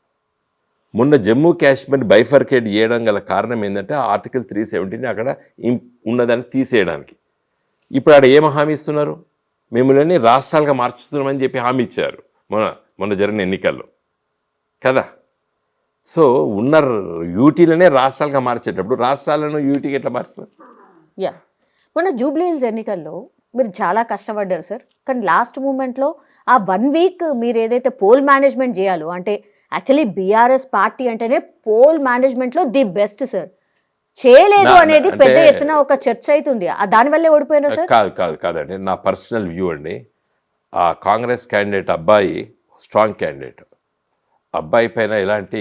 మొన్న జమ్మూ కాశ్మీర్ బైఫర్కేట్ చేయడం గల కారణం ఏంటంటే ఆర్టికల్ 370 అక్కడ ఉన్నదాన్ని తీసేయడానికి. ఇప్పుడు ఆడ ఏం హామీ ఇస్తున్నారు? మిమ్మల్ని రాష్ట్రాలుగా మార్చుతున్నామని చెప్పి హామీ ఇచ్చారు మొన్న జరిగిన ఎన్నికల్లో కదా. సో ఉన్న యూటీలనే రాష్ట్రాలుగా మార్చేటప్పుడు రాష్ట్రాలను యూటీకి ఎట్లా మారుస్తారు? యా, మొన్న జూబ్లీ హిల్స్ ఎన్నికల్లో మీరు చాలా కష్టపడ్డారు సార్. కానీ లాస్ట్ మూమెంట్లో ఆ 1 వీక్ మీరు ఏదైతే పోల్ మేనేజ్మెంట్ చేయాలో, అంటే యాక్చువల్లీ బీఆర్ఎస్ పార్టీ అంటేనే పోల్ మేనేజ్మెంట్లో ది బెస్ట్ సార్, చేయలేదు అనేది పెద్ద ఎత్తున ఒక చర్చ అవుతుంది. దానివల్లే ఓడిపోయినారు సార్? కాదండి, నా పర్సనల్ వ్యూ అండి. ఆ కాంగ్రెస్ క్యాండిడేట్ అబ్బాయి స్ట్రాంగ్ క్యాండిడేట్. అబ్బాయి పైన ఎలాంటి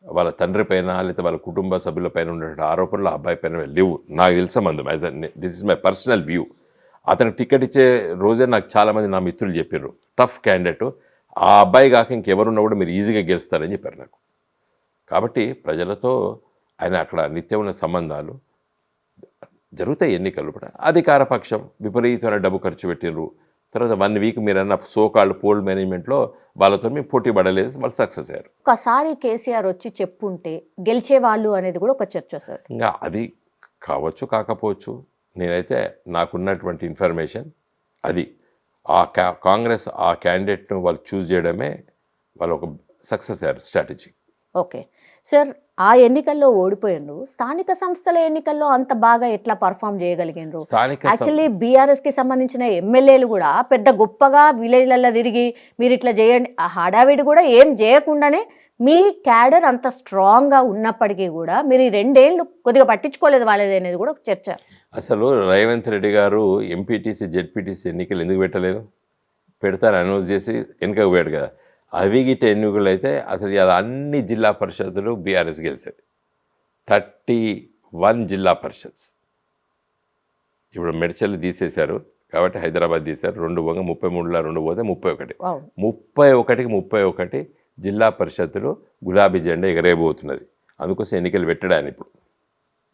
వాళ్ళ తండ్రి పైన లేకపోతే వాళ్ళ కుటుంబ సభ్యుల పైన ఉన్నటువంటి ఆరోపణలు అబ్బాయి పైన లేవు నాకు తెలిసే మందం. As this is my personal view. అతనికి టికెట్ ఇచ్చే రోజే నాకు చాలామంది నా మిత్రులు చెప్పారు, టఫ్ క్యాండిడేట్, ఆ అబ్బాయి కాక ఇంకెవరున్నా కూడా మీరు ఈజీగా గెలుస్తారని చెప్పారు నాకు. కాబట్టి ప్రజలతో ఆయన అక్కడ నిత్యం ఉన్న సంబంధాలు జరుగుతాయి. ఎన్నికలు కూడా అధికార పక్షం విపరీతమైన డబ్బు ఖర్చు పెట్టినారు. తర్వాత 1 వీక్ మీరన్న సోకాల్డ్ పోల్ మేనేజ్మెంట్లో వాళ్ళతో మేము పోటీ పడలేదు, వాళ్ళు సక్సెస్ అయ్యారు. ఒకసారి కేసీఆర్ వచ్చి చెప్పుంటే గెలిచేవాళ్ళు అనేది కూడా ఒక చర్చ సార్. ఇంకా అది కావచ్చు కాకపోవచ్చు, నేనైతే నాకున్నటువంటి ఇన్ఫర్మేషన్ అది. ఆ కాంగ్రెస్ ఆ క్యాండిడేట్ను వాళ్ళు చూస్ చేయడమే వాళ్ళు ఒక సక్సెస్ అయ్యారు స్ట్రాటజీ. ఓకే సార్, ఆ ఎన్నికల్లో ఓడిపోయినారు, స్థానిక సంస్థల ఎన్నికల్లో అంత బాగా ఎట్లా పర్ఫామ్ చేయగలిగినారు? యాక్చువల్లీ బీఆర్ఎస్కి సంబంధించిన ఎమ్మెల్యేలు కూడా పెద్ద గొప్పగా విలేజ్లలో తిరిగి మీరు ఇట్లా చేయండి, ఆ హడావిడి కూడా ఏం చేయకుండానే మీ క్యాడర్ అంత స్ట్రాంగ్గా ఉన్నప్పటికీ కూడా మీరు ఈ 2 ఏళ్ళు కొద్దిగా పట్టించుకోలేదు వాళ్ళది అనేది కూడా ఒక చర్చ. అసలు రేవంత్ రెడ్డి గారు ఎంపీటీసీ జెడ్పీటీసీ ఎన్నికలు ఎందుకు పెట్టలేదు? పెడతారు అనౌన్స్ చేసి వెనుకకు పోయాడు కదా. అవి గిట్ట ఎన్నికలు అయితే అసలు ఇలా అన్ని జిల్లా పరిషత్తులు బీఆర్ఎస్ గెలిచేది. 31 జిల్లా పరిషత్స్. ఇప్పుడు మెడ్చల్ తీసేశారు కాబట్టి హైదరాబాద్ తీశారు. 2 పోగా 33లో 2 పోతే 31. 31 జిల్లా పరిషత్తులు గులాబీ జెండా ఎగరేయబోతున్నది. అందుకోసం ఎన్నికలు పెట్టడాన్ని ఇప్పుడు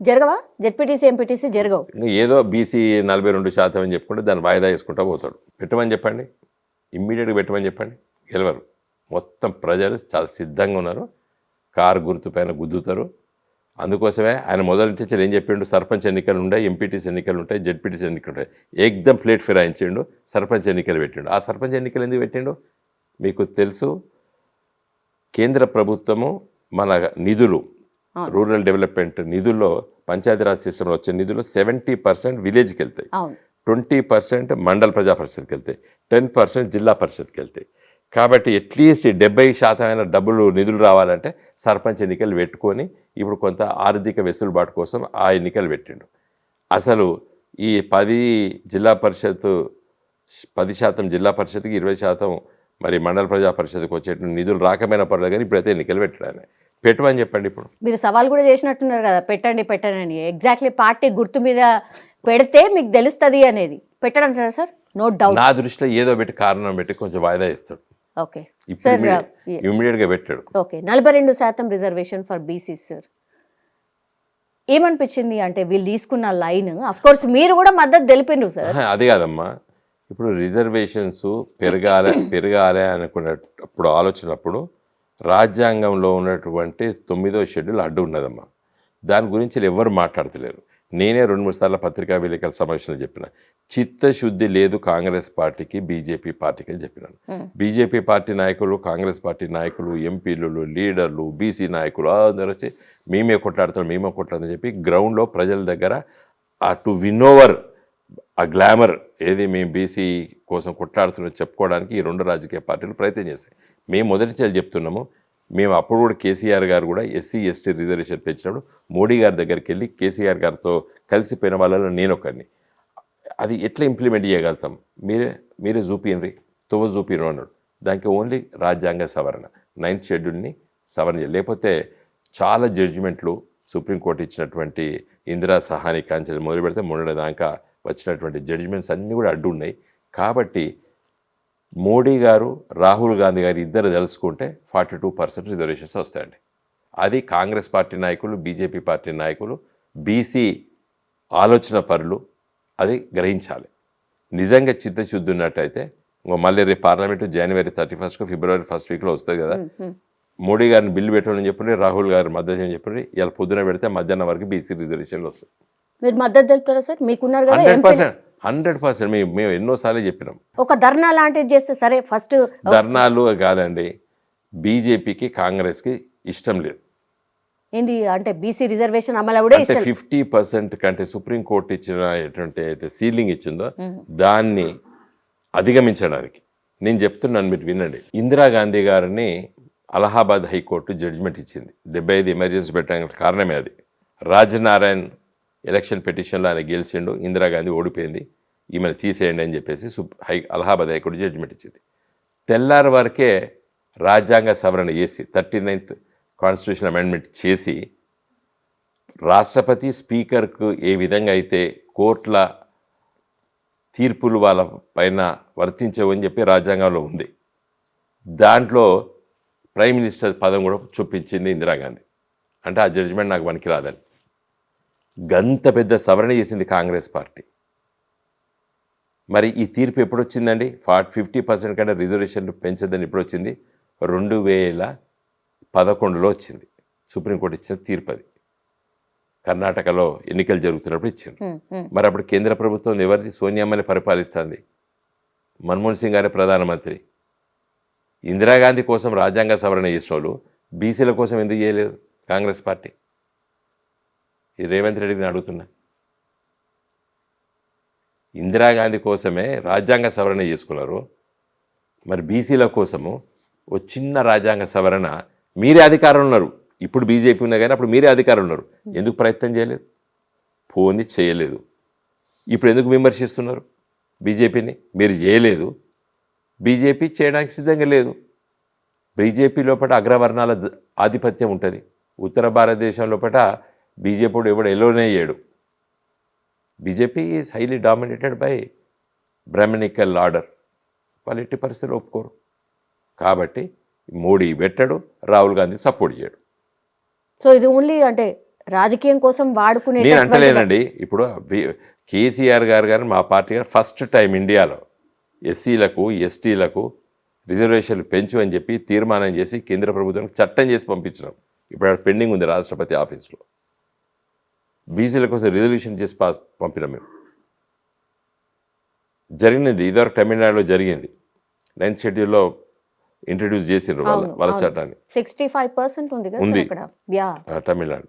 జరగవా? జెడ్పీటీసీ ఎంపీటీసీ జరగవు. ఏదో బీసీ 42% అని చెప్పుకుంటే దాన్ని వాయిదా వేసుకుంటూ పోతాడు. పెట్టమని చెప్పండి, ఇమ్మీడియట్గా పెట్టమని చెప్పండి, గెలవరు. మొత్తం ప్రజలు చాలా సిద్ధంగా ఉన్నారు. కారు గుర్తు పైన గుద్దుతారు. అందుకోసమే ఆయన మొదటి నుంచి ఏం చెప్పిండు, సర్పంచ్ ఎన్నికలు ఉంటాయి, ఎంపీటీసీ ఎన్నికలు ఉంటాయి, జెడ్పీటీసీ ఎన్నికలు ఉంటాయి, ఏకదం ప్లేట్ ఫిరాయించిండు, సర్పంచ్ ఎన్నికలు పెట్టిండు. ఆ సర్పంచ్ ఎన్నికలు ఎందుకు పెట్టిండు మీకు తెలుసు. కేంద్ర ప్రభుత్వము మన నిధులు, రూరల్ డెవలప్మెంట్ నిధుల్లో, పంచాయతీరాజ్ సిస్టంలో వచ్చే నిధులు 70% విలేజ్కి వెళ్తాయి, 20% మండల ప్రజా పరిషత్కి వెళ్తాయి, 10% జిల్లా పరిషత్కి వెళ్తాయి. కాబట్టి అట్లీస్ట్ 70% డబ్బులు నిధులు రావాలంటే సర్పంచ్ ఎన్నికలు పెట్టుకొని ఇప్పుడు కొంత ఆర్థిక వెసులుబాటు కోసం ఆ ఎన్నికలు పెట్టిండు. అసలు ఈ 10 జిల్లా పరిషత్ 10% జిల్లా పరిషత్కి 20% మరి మండల ప్రజా పరిషత్కి వచ్చే నిధులు రాకమైన పర్లేదు, కానీ ఇప్పుడైతే ఎన్నికలు పెట్టాలి. పెట్టమని చెప్పండి. ఇప్పుడు మీరు సవాల్ కూడా చేసినట్టున్నారు కదా, పెట్టండి అని. ఎగ్జాక్ట్లీ పార్టీ గుర్తు మీద పెడితే మీకు తెలుస్తుంది అనేది పెట్టడంటారా సార్? No doubt. నా దృష్టిలో ఏదో పెట్టి కారణం పెట్టి కొంచెం వాయిదా ఇస్తాడు. ఓకే సార్, ఇమీడియట్గా పెట్టాడు. Okay, 42% reservation for BC sir. ఏమనిపించింది అంటే వీళ్ళు తీసుకున్న లైన్, అఫ్ కోర్స్ మీరు కూడా మద్దతు తెలిపిండ్రు సార్. అది కాదమ్మా, ఇప్పుడు రిజర్వేషన్స్ పెరగాలి అనుకున్నప్పుడు ఆలోచనప్పుడు రాజ్యాంగంలో ఉన్నటువంటి 9వ షెడ్యూల్ అడ్డు ఉన్నదమ్మా. దాని గురించి ఎవరు మాట్లాడతలేరు. నేనే 2-3 సార్లు పత్రికా విలేకరుల సమావేశంలో చెప్పిన, చిత్తశుద్ధి లేదు కాంగ్రెస్ పార్టీకి, బీజేపీ పార్టీకి అని చెప్పినాను. బీజేపీ పార్టీ నాయకులు, కాంగ్రెస్ పార్టీ నాయకులు, ఎంపీలు, లీడర్లు, బీసీ నాయకులు అందరూ వచ్చి మేమే కొట్లాడుతామని చెప్పి గ్రౌండ్లో ప్రజల దగ్గర ఆ టు విన్ ఓవర్ ఆ గ్లామర్ ఏది మేము బీసీ కోసం కొట్లాడుతున్నది చెప్పుకోవడానికి ఈ 2 రాజకీయ పార్టీలు ప్రయత్నం చేశాయి. మేము మొదటి నుంచి చెప్తున్నాము. మేము అప్పుడు కూడా కేసీఆర్ గారు కూడా ఎస్సీ ఎస్టీ రిజర్వేషన్ పెంచినప్పుడు మోడీ గారి దగ్గరికి వెళ్ళి కేసీఆర్ గారితో కలిసిపోయిన వాళ్ళలో నేను ఒకరిని. అది ఎట్లా ఇంప్లిమెంట్ చేయగలుగుతాం, మీరే చూపినరి చూపిను అన్నాడు. దానికి ఓన్లీ రాజ్యాంగ సవరణ 9th షెడ్యూల్ని సవరణ చేయాలి. లేకపోతే చాలా జడ్జిమెంట్లు సుప్రీంకోర్టు ఇచ్చినటువంటి ఇందిరా సహాని కాంచెలు మొదలు పెడితే మొన్నటి దాకా వచ్చినటువంటి జడ్జిమెంట్స్ అన్నీ కూడా అడ్డు ఉన్నాయి. కాబట్టి మోడీ గారు, రాహుల్ గాంధీ గారు ఇద్దరు తెలుసుకుంటే 42% రిజర్వేషన్స్ వస్తాయండి. అది కాంగ్రెస్ పార్టీ నాయకులు, బీజేపీ పార్టీ నాయకులు, బీసీ ఆలోచన పరులు అది గ్రహించాలి. నిజంగా చిత్తశుద్ధి ఉన్నట్టయితే మళ్ళీ రేపు పార్లమెంటు జనవరి 31 ఫిబ్రవరి 1st వీక్లో వస్తుంది కదా, మోడీ గారిని బిల్లు పెట్టమని చెప్పండి, రాహుల్ గారు మద్దతు అని చెప్పండి, ఇలా పొద్దున పెడితే మధ్యాహ్నం వరకు బీసీ రిజర్వేషన్లు వస్తాయి. మీరు మద్దతు తెలుపుతారా సార్? మీకున్నారు కదా 100%. మేము ఎన్నోసార్లు చెప్పినాం. ఒక ధర్నా లాంటిది చేస్తే సరే. ఫస్ట్ ధర్నాలు కాదండి, బీజేపీకి కాంగ్రెస్కి ఇష్టం లేదు. ఏంటి అంటే బీసీ రిజర్వేషన్ అమలు కూడా అంటే 50% కంటే సుప్రీంకోర్టు ఇచ్చినటువంటి అయితే సీలింగ్ ఇచ్చిందో దాన్ని అధిగమించడానికి నేను చెప్తున్నాను, మీరు వినండి. ఇందిరాగాంధీ గారిని అలహాబాద్ హైకోర్టు జడ్జిమెంట్ ఇచ్చింది. 75 ఎమర్జెన్సీ పెట్టడానికి కారణమే అది. రాజనారాయణ్ ఎలక్షన్ పిటిషన్లో ఆయన గెలిచిండు, ఇందిరాగాంధీ ఓడిపోయింది, ఈమెను తీసేయండి అని చెప్పేసి అలహాబాద్ హైకోర్టు జడ్జిమెంట్ ఇచ్చింది. తెల్లారి వరకే రాజ్యాంగ సవరణ చేసి 39th కాన్స్టిట్యూషన్ అమెండ్మెంట్ చేసి రాష్ట్రపతి స్పీకర్కు ఏ విధంగా అయితే కోర్టుల తీర్పులు వాళ్ళ పైన వర్తించవని చెప్పి రాజ్యాంగంలో ఉంది. దాంట్లో ప్రైమ్ మినిస్టర్ పదం కూడా చూపించింది ఇందిరాగాంధీ. అంటే ఆ జడ్జిమెంట్ నాకు పనికి రాదని గంత పెద్ద సవరణ చేసింది కాంగ్రెస్ పార్టీ. మరి ఈ తీర్పు ఎప్పుడు వచ్చిందండి? 50% కంటే రిజర్వేషన్లు పెంచదని ఎప్పుడు వచ్చింది? 2011లో వచ్చింది. సుప్రీంకోర్టు ఇచ్చిన తీర్పు అది. కర్ణాటకలో ఎన్నికలు జరుగుతున్నప్పుడు ఇచ్చింది. మరి అప్పుడు కేంద్ర ప్రభుత్వం ఎవరిది? సోనియామ్మని పరిపాలిస్తుంది. మన్మోహన్ సింగ్ గారే ప్రధానమంత్రి. ఇందిరాగాంధీ కోసం రాజ్యాంగ సవరణ చేసిన వాళ్ళు బీసీల కోసం ఎందుకు చేయలేదు కాంగ్రెస్ పార్టీ? ఈ రేవంత్ రెడ్డిని అడుగుతున్నా. ఇందిరాగాంధీ కోసమే రాజ్యాంగ సవరణ చేసుకున్నారు, మరి బీసీల కోసము ఓ చిన్న రాజ్యాంగ సవరణ మీరే అధికారం ఉన్నారు. ఇప్పుడు బీజేపీ ఉన్నా కానీ అప్పుడు మీరే అధికారం ఉన్నారు, ఎందుకు ప్రయత్నం చేయలేదు? పోనీ చేయలేదు. ఇప్పుడు ఎందుకు విమర్శిస్తున్నారు బీజేపీని? మీరు చేయలేదు, బీజేపీ చేయడానికి సిద్ధంగా లేదు. బీజేపీ లోపల అగ్రవర్ణాల ఆధిపత్యం ఉంటుంది. ఉత్తర భారతదేశం లోపల బీజేపీ ఎవడు ఎలోనే చేయడు. BJP is highly dominated by Brahminical order. వాళ్ళు ఎట్టి పరిస్థితులు ఒప్పుకోరు. కాబట్టి మోడీ పెట్టాడు, రాహుల్ గాంధీ సపోర్ట్ చేయడు. సో ఇది ఓన్లీ అంటే రాజకీయం కోసం వాడుకునే. నేను అంటలేనండి. ఇప్పుడు కేసీఆర్ గారు మా పార్టీ గారు ఫస్ట్ టైం ఇండియాలో ఎస్సీలకు ఎస్టీలకు రిజర్వేషన్లు పెంచు అని చెప్పి తీర్మానం చేసి కేంద్ర ప్రభుత్వానికి చట్టం చేసి పంపించినాం. ఇప్పుడు పెండింగ్ ఉంది రాష్ట్రపతి ఆఫీస్లో. బీసీల కోసం రిజల్యూషన్ చేసి పంపినాం మేము. జరిగినది ఇదివరకు తమిళనాడులో జరిగింది. 9th షెడ్యూల్లో ఇంట్రడ్యూస్ చేసిండ్రు వాళ్ళ చట్టాన్ని. 65% ఉంది కదా ఉంది అక్కడ. యా, తమిళనాడు.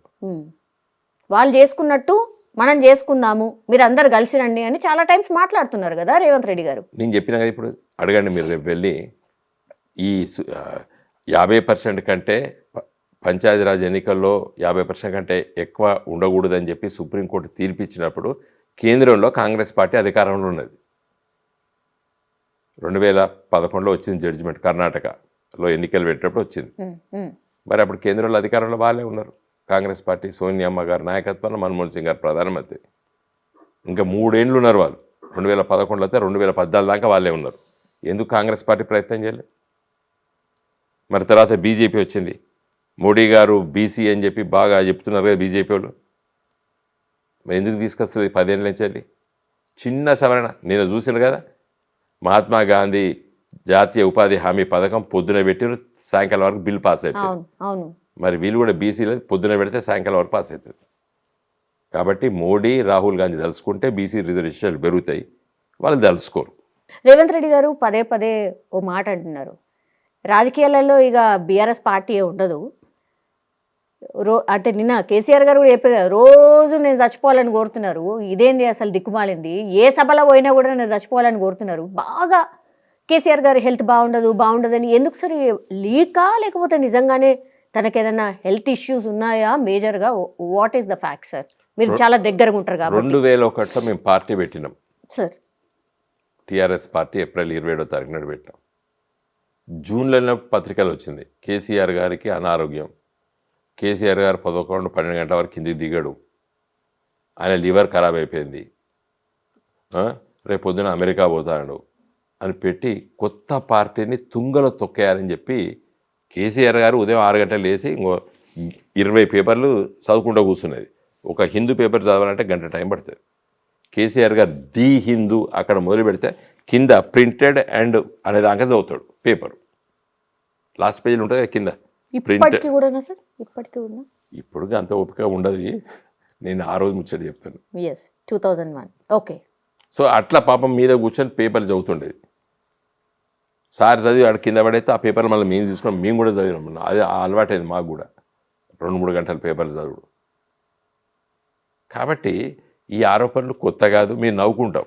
వాళ్ళు చేసుకున్నట్టు మనం చేసుకుందాము, మీరు అందరు కలిసి రండి అని చాలా టైమ్స్ మాట్లాడుతున్నారు కదా రేవంత్ రెడ్డి గారు. నేను చెప్పిన కదా ఇప్పుడు, అడగండి మీరు రేపు వెళ్ళి. ఈ 50% కంటే పంచాయతీరాజ్ ఎన్నికల్లో 50% కంటే ఎక్కువ ఉండకూడదని చెప్పి సుప్రీంకోర్టు తీర్పిచ్చినప్పుడు కేంద్రంలో కాంగ్రెస్ పార్టీ అధికారంలో ఉన్నది. 2011లో వచ్చింది జడ్జిమెంట్, కర్ణాటకలో ఎన్నికలు పెట్టినప్పుడు వచ్చింది. మరి అప్పుడు కేంద్రంలో అధికారంలో వాళ్ళే ఉన్నారు, కాంగ్రెస్ పార్టీ. సోనియమ్మ గారి నాయకత్వంలో మన్మోహన్ సింగ్ గారు ప్రధానమంత్రి. ఇంకా 3 ఏళ్ళు ఉన్నారు వాళ్ళు. 2011లో అయితే 2014 దాకా వాళ్ళే ఉన్నారు. ఎందుకు కాంగ్రెస్ పార్టీ ప్రయత్నం చేయలేదు? మరి తర్వాత బీజేపీ వచ్చింది. మోడీ గారు బీసీ అని చెప్పి బాగా చెప్తున్నారు కదా బీజేపీ వాళ్ళు. మరి ఎందుకు తీసుకొస్తుంది 10 ఏళ్ళ నుంచి వెళ్ళి? చిన్న సవరణ నేను చూసాను కదా, మహాత్మా గాంధీ జాతీయ ఉపాధి హామీ పథకం పొద్దున పెట్టిన సాయంకాలం వరకు బిల్ పాస్ అయిపోయింది. మరి వీళ్ళు కూడా బీసీలో పొద్దున పెడితే సాయంకాలం వరకు పాస్ అవుతుంది. కాబట్టి మోడీ రాహుల్ గాంధీ తలుచుకుంటే బీసీ రిజర్వేషన్లు పెరుగుతాయి, వాళ్ళు తలుచుకోరు. రేవంత్ రెడ్డి గారు పదే పదే ఓ మాట అంటున్నారు, రాజకీయాలలో ఇక బీఆర్ఎస్ పార్టీ ఉండదు. అంటే నిన్న కేసీఆర్ గారు కూడా చెప్పారు, రోజు నేను చచ్చిపోవాలని కోరుతున్నారు. ఇదేంది అసలు దిక్కుమాలింది, ఏ సభలో పోయినా కూడా నేను చచ్చిపోవాలని కోరుతున్నారు. బాగా కేసీఆర్ గారు హెల్త్ బాగుండదని ఎందుకు సరే లీకా, లేకపోతే నిజంగానే తనకేదైనా హెల్త్ ఇష్యూస్ ఉన్నాయా మేజర్గా? What is the fact sir? మీరు చాలా దగ్గరగా ఉంటారు కాబట్టి. 2001లో మేము పార్టీ పెట్టినాం సార్, టీఆర్ఎస్ పార్టీ ఏప్రిల్ 27వ తారీఖున పెట్టాం. జూన్లో పత్రికలు వచ్చింది, కేసీఆర్ గారికి అనారోగ్యం, కేసీఆర్ గారు 11-12 గంటల వరకు కిందికి దిగడు, ఆయన లివర్ ఖరాబ్ అయిపోయింది, రేపు పొద్దున అమెరికా పోతాడు అని పెట్టి కొత్త పార్టీని తుంగలో తొక్కేయాలని చెప్పి కేసీఆర్ గారు ఉదయం 6 గంటలు లేచి ఇంకో 20 పేపర్లు చదువుకుంటూ కూర్చున్నది. ఒక హిందూ పేపర్ చదవాలంటే గంట టైం పడుతుంది. కేసీఆర్ గారు ది హిందూ అక్కడ మొదలు పెడితే కింద ప్రింటెడ్ అండ్ అనేది దాకా చదువుతాడు పేపర్. లాస్ట్ పేజీలు ఉంటుంది కింద ఇప్పటికీ కూడా సార్, ఇప్పటికీ కూడా ఇప్పుడు అంత ఓపిక ఉండదు. నేను ఆ రోజు ముచ్చట చెప్తాను. 2001 ఓకే. సో అట్లా పాపం మీద కూర్చొని పేపర్లు చదువుతుండేది. సార్ చదివి ఆడ కింద పడైతే ఆ పేపర్లు మళ్ళీ మేము తీసుకున్నాం, మేము కూడా చదివినాం. అది అలవాటైంది మాకు కూడా 2-3 గంటల పేపర్లు చదువుడు. కాబట్టి ఈ ఆరోపణలు కొత్త కాదు, మేము నవ్వుకుంటాం.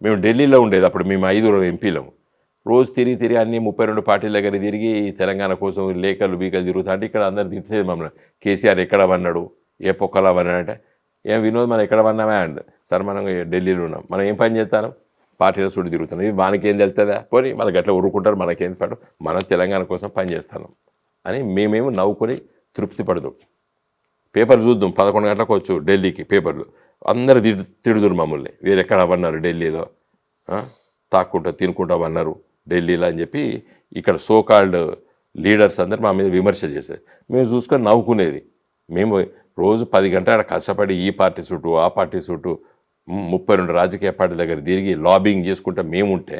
మేము ఢిల్లీలో ఉండేది అప్పుడు, మేము 5 ఎంపీలము. రోజు తిరిగి అన్ని 32 పార్టీల దగ్గర తిరిగి తెలంగాణ కోసం లేఖలు బీకలు తిరుగుతా అంటే ఇక్కడ అందరు తిట్టేది మమ్మల్ని. కేసీఆర్ ఎక్కడ వన్నాడు, ఏ పొక్కలా వన్నాడంటే, ఏం వినోద్ మనం ఎక్కడ వన్నామే అండ్ సార్ మనం ఢిల్లీలో ఉన్నాం, మనం ఏం పని చేస్తాను, పార్టీలో చుట్టూ తిరుగుతున్నాం, ఇది మనకేం తెలుస్తుందా, పోనీ మనకి ఎట్లా ఉరుకుంటారు, మనకేం పాడు, మనం తెలంగాణ కోసం పని చేస్తాను అని మేమేమో నవ్వుకొని తృప్తి పడదు. పేపర్ చూద్దాం 11 గంటలకు వచ్చు ఢిల్లీకి పేపర్లు, అందరు తిడుదురు మమ్మల్ని, వీరు ఎక్కడ అవన్నారు ఢిల్లీలో, తాక్కుంటా తినుకుంటా అన్నారు ఢిల్లీలో అని చెప్పి ఇక్కడ సోకాల్డ్ లీడర్స్ అందరు మా మీద విమర్శలు చేసేది. మేము చూసుకొని నవ్వుకునేది. మేము రోజు 10 గంటల కష్టపడి ఈ పార్టీ చుట్టూ ఆ పార్టీ చుట్టూ 32 రాజకీయ పార్టీల దగ్గర తిరిగి లాబింగ్ చేసుకుంటా మేముంటే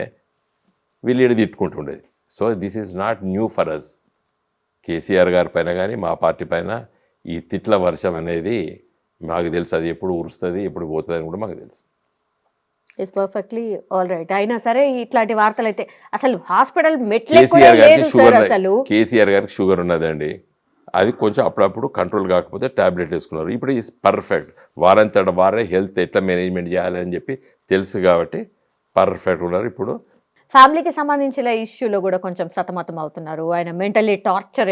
వీళ్ళు ఈడ తిట్టుకుంటుండేది. So this is not new for us. KCR గారి పైన కానీ మా పార్టీ పైన ఈ తిట్ల వర్షం అనేది మాకు తెలుసు, అది ఎప్పుడు ఉరుస్తుంది ఎప్పుడు పోతుంది అని కూడా మాకు తెలుసు. It's perfectly all right. అయినా సరే ఇట్లాంటి వార్తలు అయితే అసలు హాస్పిటల్ కేసీఆర్ గారికి షుగర్ ఉన్నదండి, అది కొంచెం అప్పుడప్పుడు కంట్రోల్ కాకపోతే ట్యాబ్లెట్ వేసుకున్నారు. ఇప్పుడు ఈజ్ పర్ఫెక్ట్, వారంతట వారే హెల్త్ ఎట్లా మేనేజ్మెంట్ చేయాలని చెప్పి తెలుసు కాబట్టి పర్ఫెక్ట్ ఉన్నారు. ఇప్పుడు ఫ్యామిలీకి సంబంధించిన ఇష్యూలో కూడా కొంచెం సతమతం అవుతున్నారు, ఆయన మెంటల్లీ టార్చర్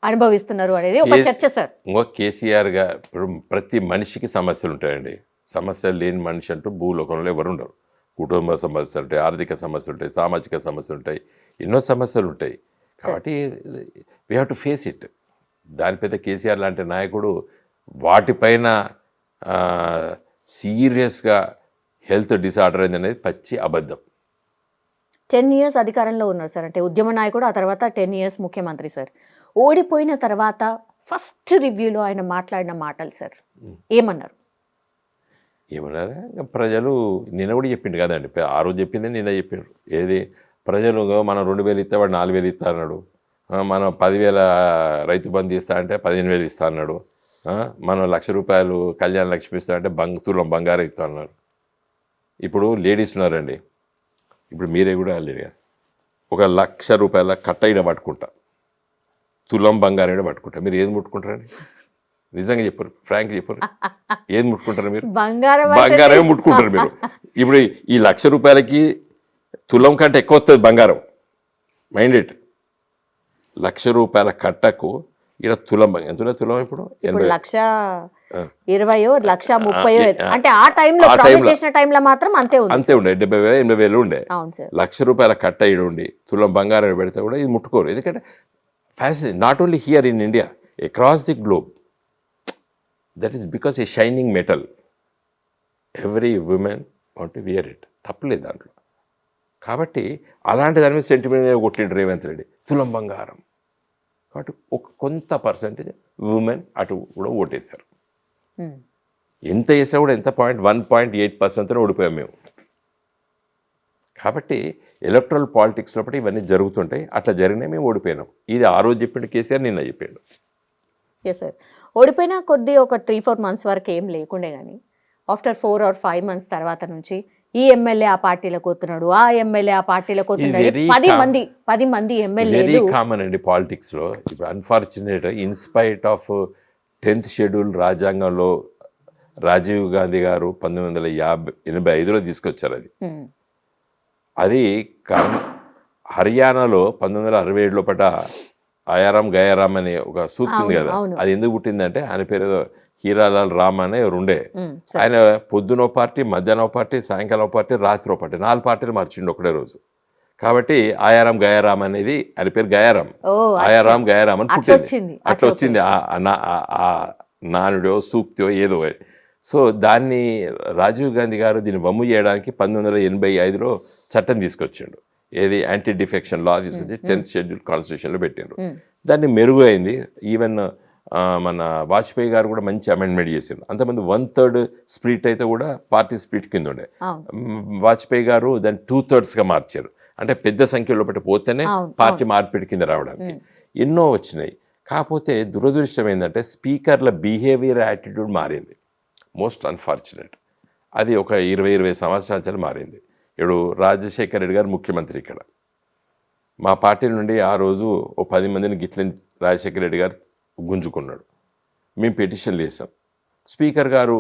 అనుభవిస్తున్నారు అనేది ఒక చర్చ సార్. ఇంకో కేసీఆర్ గారు, ఇప్పుడు ప్రతి మనిషికి సమస్యలు ఉంటాయండి, సమస్యలు లేని మనిషి అంటూ భూలోకంలో ఎవరు ఉండరు. కుటుంబ సమస్యలు ఉంటాయి, ఆర్థిక సమస్యలు ఉంటాయి, సామాజిక సమస్యలు ఉంటాయి, ఎన్నో సమస్యలు ఉంటాయి. కాబట్టి we have to face it. దాని పెద్ద కేసీఆర్ లాంటి నాయకుడు వాటిపైన సీరియస్గా హెల్త్ డిసార్డర్ అయింది అనేది పచ్చి అబద్ధం. 10 years అధికారంలో ఉన్నారు సార్, అంటే ఉద్యమ నాయకుడు, ఆ తర్వాత 10 years ముఖ్యమంత్రి సార్. ఓడిపోయిన తర్వాత ఫస్ట్ రివ్యూలో ఆయన మాట్లాడిన మాటలు సార్ ఏమన్నారు? ఏమన్నారా, ప్రజలు నిన్న కూడా చెప్పిండు కదండి, ఆ రోజు చెప్పింది నిన్న చెప్పిండ్రు. ఏది ప్రజలు మనం 2000 ఇస్తే వాడు 4000 ఇస్తా అన్నాడు, మనం 10,000 రైతు బంధు ఇస్తా అంటే 15,000 ఇస్తా అన్నాడు, మనం ₹1,00,000 కళ్యాణ లక్ష్మి ఇస్తా అంటే తులం బంగారం ఇస్తా అన్నారు. ఇప్పుడు లేడీస్ ఉన్నారండి, ఇప్పుడు మీరే కూడా లేడీ, ఒక ₹1,00,000 కట్ట అయినా పట్టుకుంటా, తులం బంగారం అయినా పట్టుకుంటా, మీరు ఏది ముట్టుకుంటారండి? నిజంగా చెప్పారు, ఫ్రాంక్ చెప్పారు, ఏది ముట్టుకుంటారు మీరు? బంగారమే ముట్టుకుంటారు మీరు. ఇప్పుడు ఈ ₹1,00,000కి తులం కంటే ఎక్కువ వస్తుంది బంగారం. మైండ్ ఇట్, ₹1,00,000 కట్టకు ఇక్కడ తులం ఎంత తులం ఇప్పుడు 1,20,000 1,30,000 అంటే ఆ టైంలో చేసిన టైంలో మాత్రం అంతే ఉంది. అంతే ఉండే 70,000 80,000 ఉండే. ₹1,00,000 కట్ట ఇడు ఉండి తులం బంగారం పెడితే కూడా ఇది ముట్టుకోరు. ఎందుకంటే fashion not only here in India, across the globe. That is because a shining metal. Every women want to wear it, తప్పలేదు దాంట్లో. కాబట్టి అలాంటి దాని మీద సెంటిమెంట్ కొట్టిండు రేవంత్ రెడ్డి, తులం బంగారం. కాబట్టి ఒక కొంత పర్సెంటేజ్ ఉమెన్ అటు కూడా ఓటేశారు. ఎంత వేసినా కూడా ఎంత 1.8% ఓడిపోయాం మేము. కాబట్టి ఎలక్ట్రల్ పాలిటిక్స్ లోపల ఇవన్నీ జరుగుతుంటాయి, అట్లా జరిగినాయి, మేము ఓడిపోయినాం. ఇది ఆ రోజు చెప్పిండు కేసీఆర్, నిన్న చెప్పాడు. ఎస్ సార్, ఓడిపోయినా కొద్ది ఒక 3-4 మంత్స్ వరకు ఏం లేకుండే, కానీ ఆఫ్టర్ 4 or 5 months తర్వాత నుంచి ఈ ఎమ్మెల్యే ఆ పార్టీలకు వస్తున్నాడు, ఆ ఎమ్మెల్యే ఆ పార్టీలకు వస్తున్నాడు, 10 మంది ఎమ్మెల్యేలు. వెరీ కామన్ అండి పాలిటిక్స్ లో. ఇప్పుడు unfortunate, in spite of 10th schedule రాజ్యాంగంలో రాజీవ్ గాంధీ గారు 1985లో తీసుకొచ్చారు. అది హర్యానాలో 1967 లోపల ఆయారాం గయారాం అనే ఒక సూక్తి ఉంది కదా, అది ఎందుకు పుట్టిందంటే ఆయన పేరు హీరాలాల్ రామ్ అనే ఎవరు ఉండే. ఆయన పొద్దునో పార్టీ, మధ్యాహ్నం పార్టీ, సాయంకాలం పార్టీ, రాత్రి పార్టీ, 4 పార్టీలు మార్చిండు ఒకటే రోజు. కాబట్టి ఆయారాం గయారాం అనేది ఆయన పేరు గయారాం, ఆయారాం గయారాం అని పుట్టింది. అట్లా వచ్చింది ఆ నానుడో సూక్తియో ఏదో. సో దాన్ని రాజీవ్ గాంధీ గారు దీన్ని వమ్ము చేయడానికి 1985లో చట్టం తీసుకొచ్చిండు. ఏది యాంటీ డిఫెక్షన్ లా తీసుకొచ్చి 10th షెడ్యూల్ కాన్స్టిట్యూషన్లో పెట్టిండ్రు. దాన్ని మెరుగు అయింది. ఈవెన్ మన వాజ్పేయి గారు కూడా మంచి అమెండ్మెంట్ చేశారు. అంతమంది 1/3 స్ప్లిట్ అయితే కూడా పార్టీ స్ప్లిట్ కింద ఉండే. వాజ్పేయి గారు దాన్ని 2/3గా మార్చారు. అంటే పెద్ద సంఖ్యలో పోతేనే పార్టీ మార్పిడి కింద రావడానికి ఎన్నో వచ్చినాయి. కాకపోతే దురదృష్టం ఏంటంటే స్పీకర్ల బిహేవియర్ యాటిట్యూడ్ మారింది. Most unfortunate. అది ఒక 20 సంవత్సరాల మారింది. ఇప్పుడు రాజశేఖర రెడ్డి గారు ముఖ్యమంత్రి ఇక్కడ, మా పార్టీ నుండి ఆ రోజు ఓ 10 మందిని గిట్లని రాజశేఖర రెడ్డి గారు గుంజుకున్నాడు. మేము పిటిషన్లు వేసాం. స్పీకర్ గారు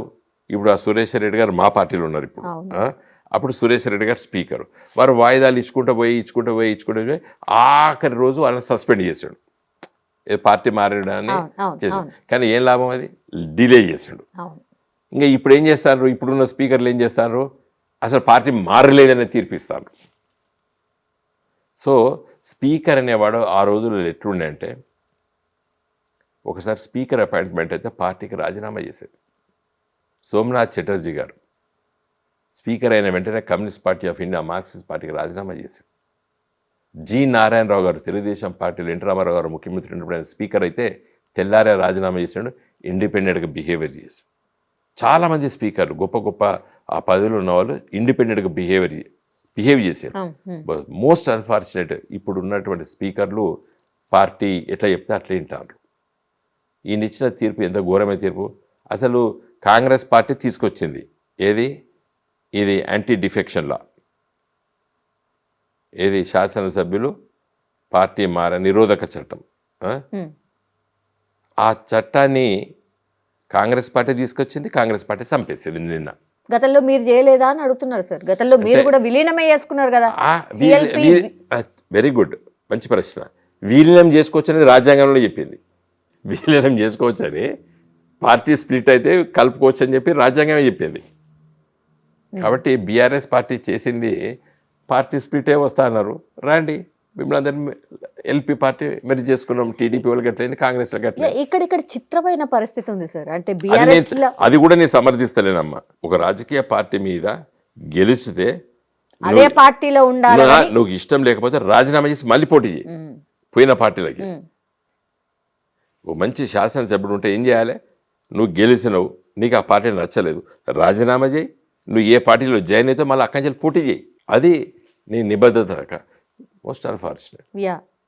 ఇప్పుడు ఆ సురేశ్వర్ రెడ్డి గారు మా పార్టీలో ఉన్నారు ఇప్పుడు. అప్పుడు సురేశ్వర్ రెడ్డి గారు స్పీకరు. వారు వాయిదాలు ఇచ్చుకుంటూ పోయి ఆఖరి రోజు వాళ్ళని సస్పెండ్ చేశాడు. పార్టీ మారడాన్ని చేశాడు. కానీ ఏం లాభం, అది డిలే చేశాడు. ఇంకా ఇప్పుడు ఏం చేస్తారు, ఇప్పుడున్న స్పీకర్లు ఏం చేస్తారు, అసలు పార్టీ మారలేదని తీర్పిస్తారు. సో స్పీకర్ అనేవాడు ఆ రోజుల్లో ఎట్లుండే అంటే, ఒకసారి స్పీకర్ అపాయింట్మెంట్ అయితే పార్టీకి రాజీనామా చేసేది. సోమనాథ్ చటర్జీ గారు స్పీకర్ అయిన వెంటనే communist party of India Marxist పార్టీకి రాజీనామా చేశారు. జి నారాయణరావు గారు తెలుగుదేశం పార్టీలో ఎన్టీ రామారావు గారు ముఖ్యమంత్రి ఉన్నప్పుడు స్పీకర్ అయితే తెల్లారే రాజీనామా చేశాడు, ఇండిపెండెంట్గా బిహేవియర్ చేశాడు. చాలామంది స్పీకర్లు గొప్ప ఆ పదవిలో ఉన్న వాళ్ళు ఇండిపెండెంట్గా బిహేవ్ చేశారు. మోస్ట్ అన్ఫార్చునేట్ ఇప్పుడు ఉన్నటువంటి స్పీకర్లు పార్టీ ఎట్లా చెప్తే అట్లా వింటారు. ఈయన ఇచ్చిన తీర్పు ఎంత ఘోరమైన తీర్పు. అసలు కాంగ్రెస్ పార్టీ తీసుకొచ్చింది ఇది యాంటీ డిఫెక్షన్ లా, శాసనసభ్యులు పార్టీ నిరోధక చట్టం. ఆ చట్టాన్ని కాంగ్రెస్ పార్టీ తీసుకొచ్చింది, కాంగ్రెస్ పార్టీ చంపేసేది. నిన్న గతంలో మీరు చేయలేదా అని అడుగుతున్నారు సార్. గతంలో మీరు కూడా విలీనమే చేసుకున్నారు కదా. వెరీ గుడ్, మంచి ప్రశ్న. విలీనం చేసుకోవచ్చని రాజ్యాంగంలో చెప్పింది. విలీనం చేసుకోవచ్చని, పార్టీ స్ప్లిట్ అయితే కలుపుకోవచ్చు అని చెప్పి రాజ్యాంగమే చెప్పింది. కాబట్టి బీఆర్ఎస్ పార్టీ చేసింది పార్టీ స్ప్లిటే వస్తా అన్నారు, రండి మిమ్మల్ని అందరినీ ఎల్పీ పార్టీ మెర్జ్ చేసుకున్నాం. టీడీపీ వాళ్ళకి ఎట్లయింది, కాంగ్రెస్ వాళ్ళకి ఎట్లా. ఇక్కడ చిత్రమైన పరిస్థితి ఉంది సార్. అంటే అది కూడా నేను సమర్థిస్తలేనమ్మా. ఒక రాజకీయ పార్టీ మీద గెలిచితే అదే పార్టీలో ఉండాలి, నువ్వు ఇష్టం లేకపోతే రాజీనామా చేసి మళ్ళీ పోటీ చేయి పోయిన పార్టీలకి. ఓ మంచి శాసనసభ్యుడు ఉంటే ఏం చేయాలి, నువ్వు గెలిచినవు, నీకు ఆ పార్టీ నచ్చలేదు, రాజీనామా చేయి, నువ్వు ఏ పార్టీలో జాయిన్ అయితే మళ్ళీ అక్కడి నుంచి పోటీ చేయి. అది నీ నిబద్ధత. Most unfortunate.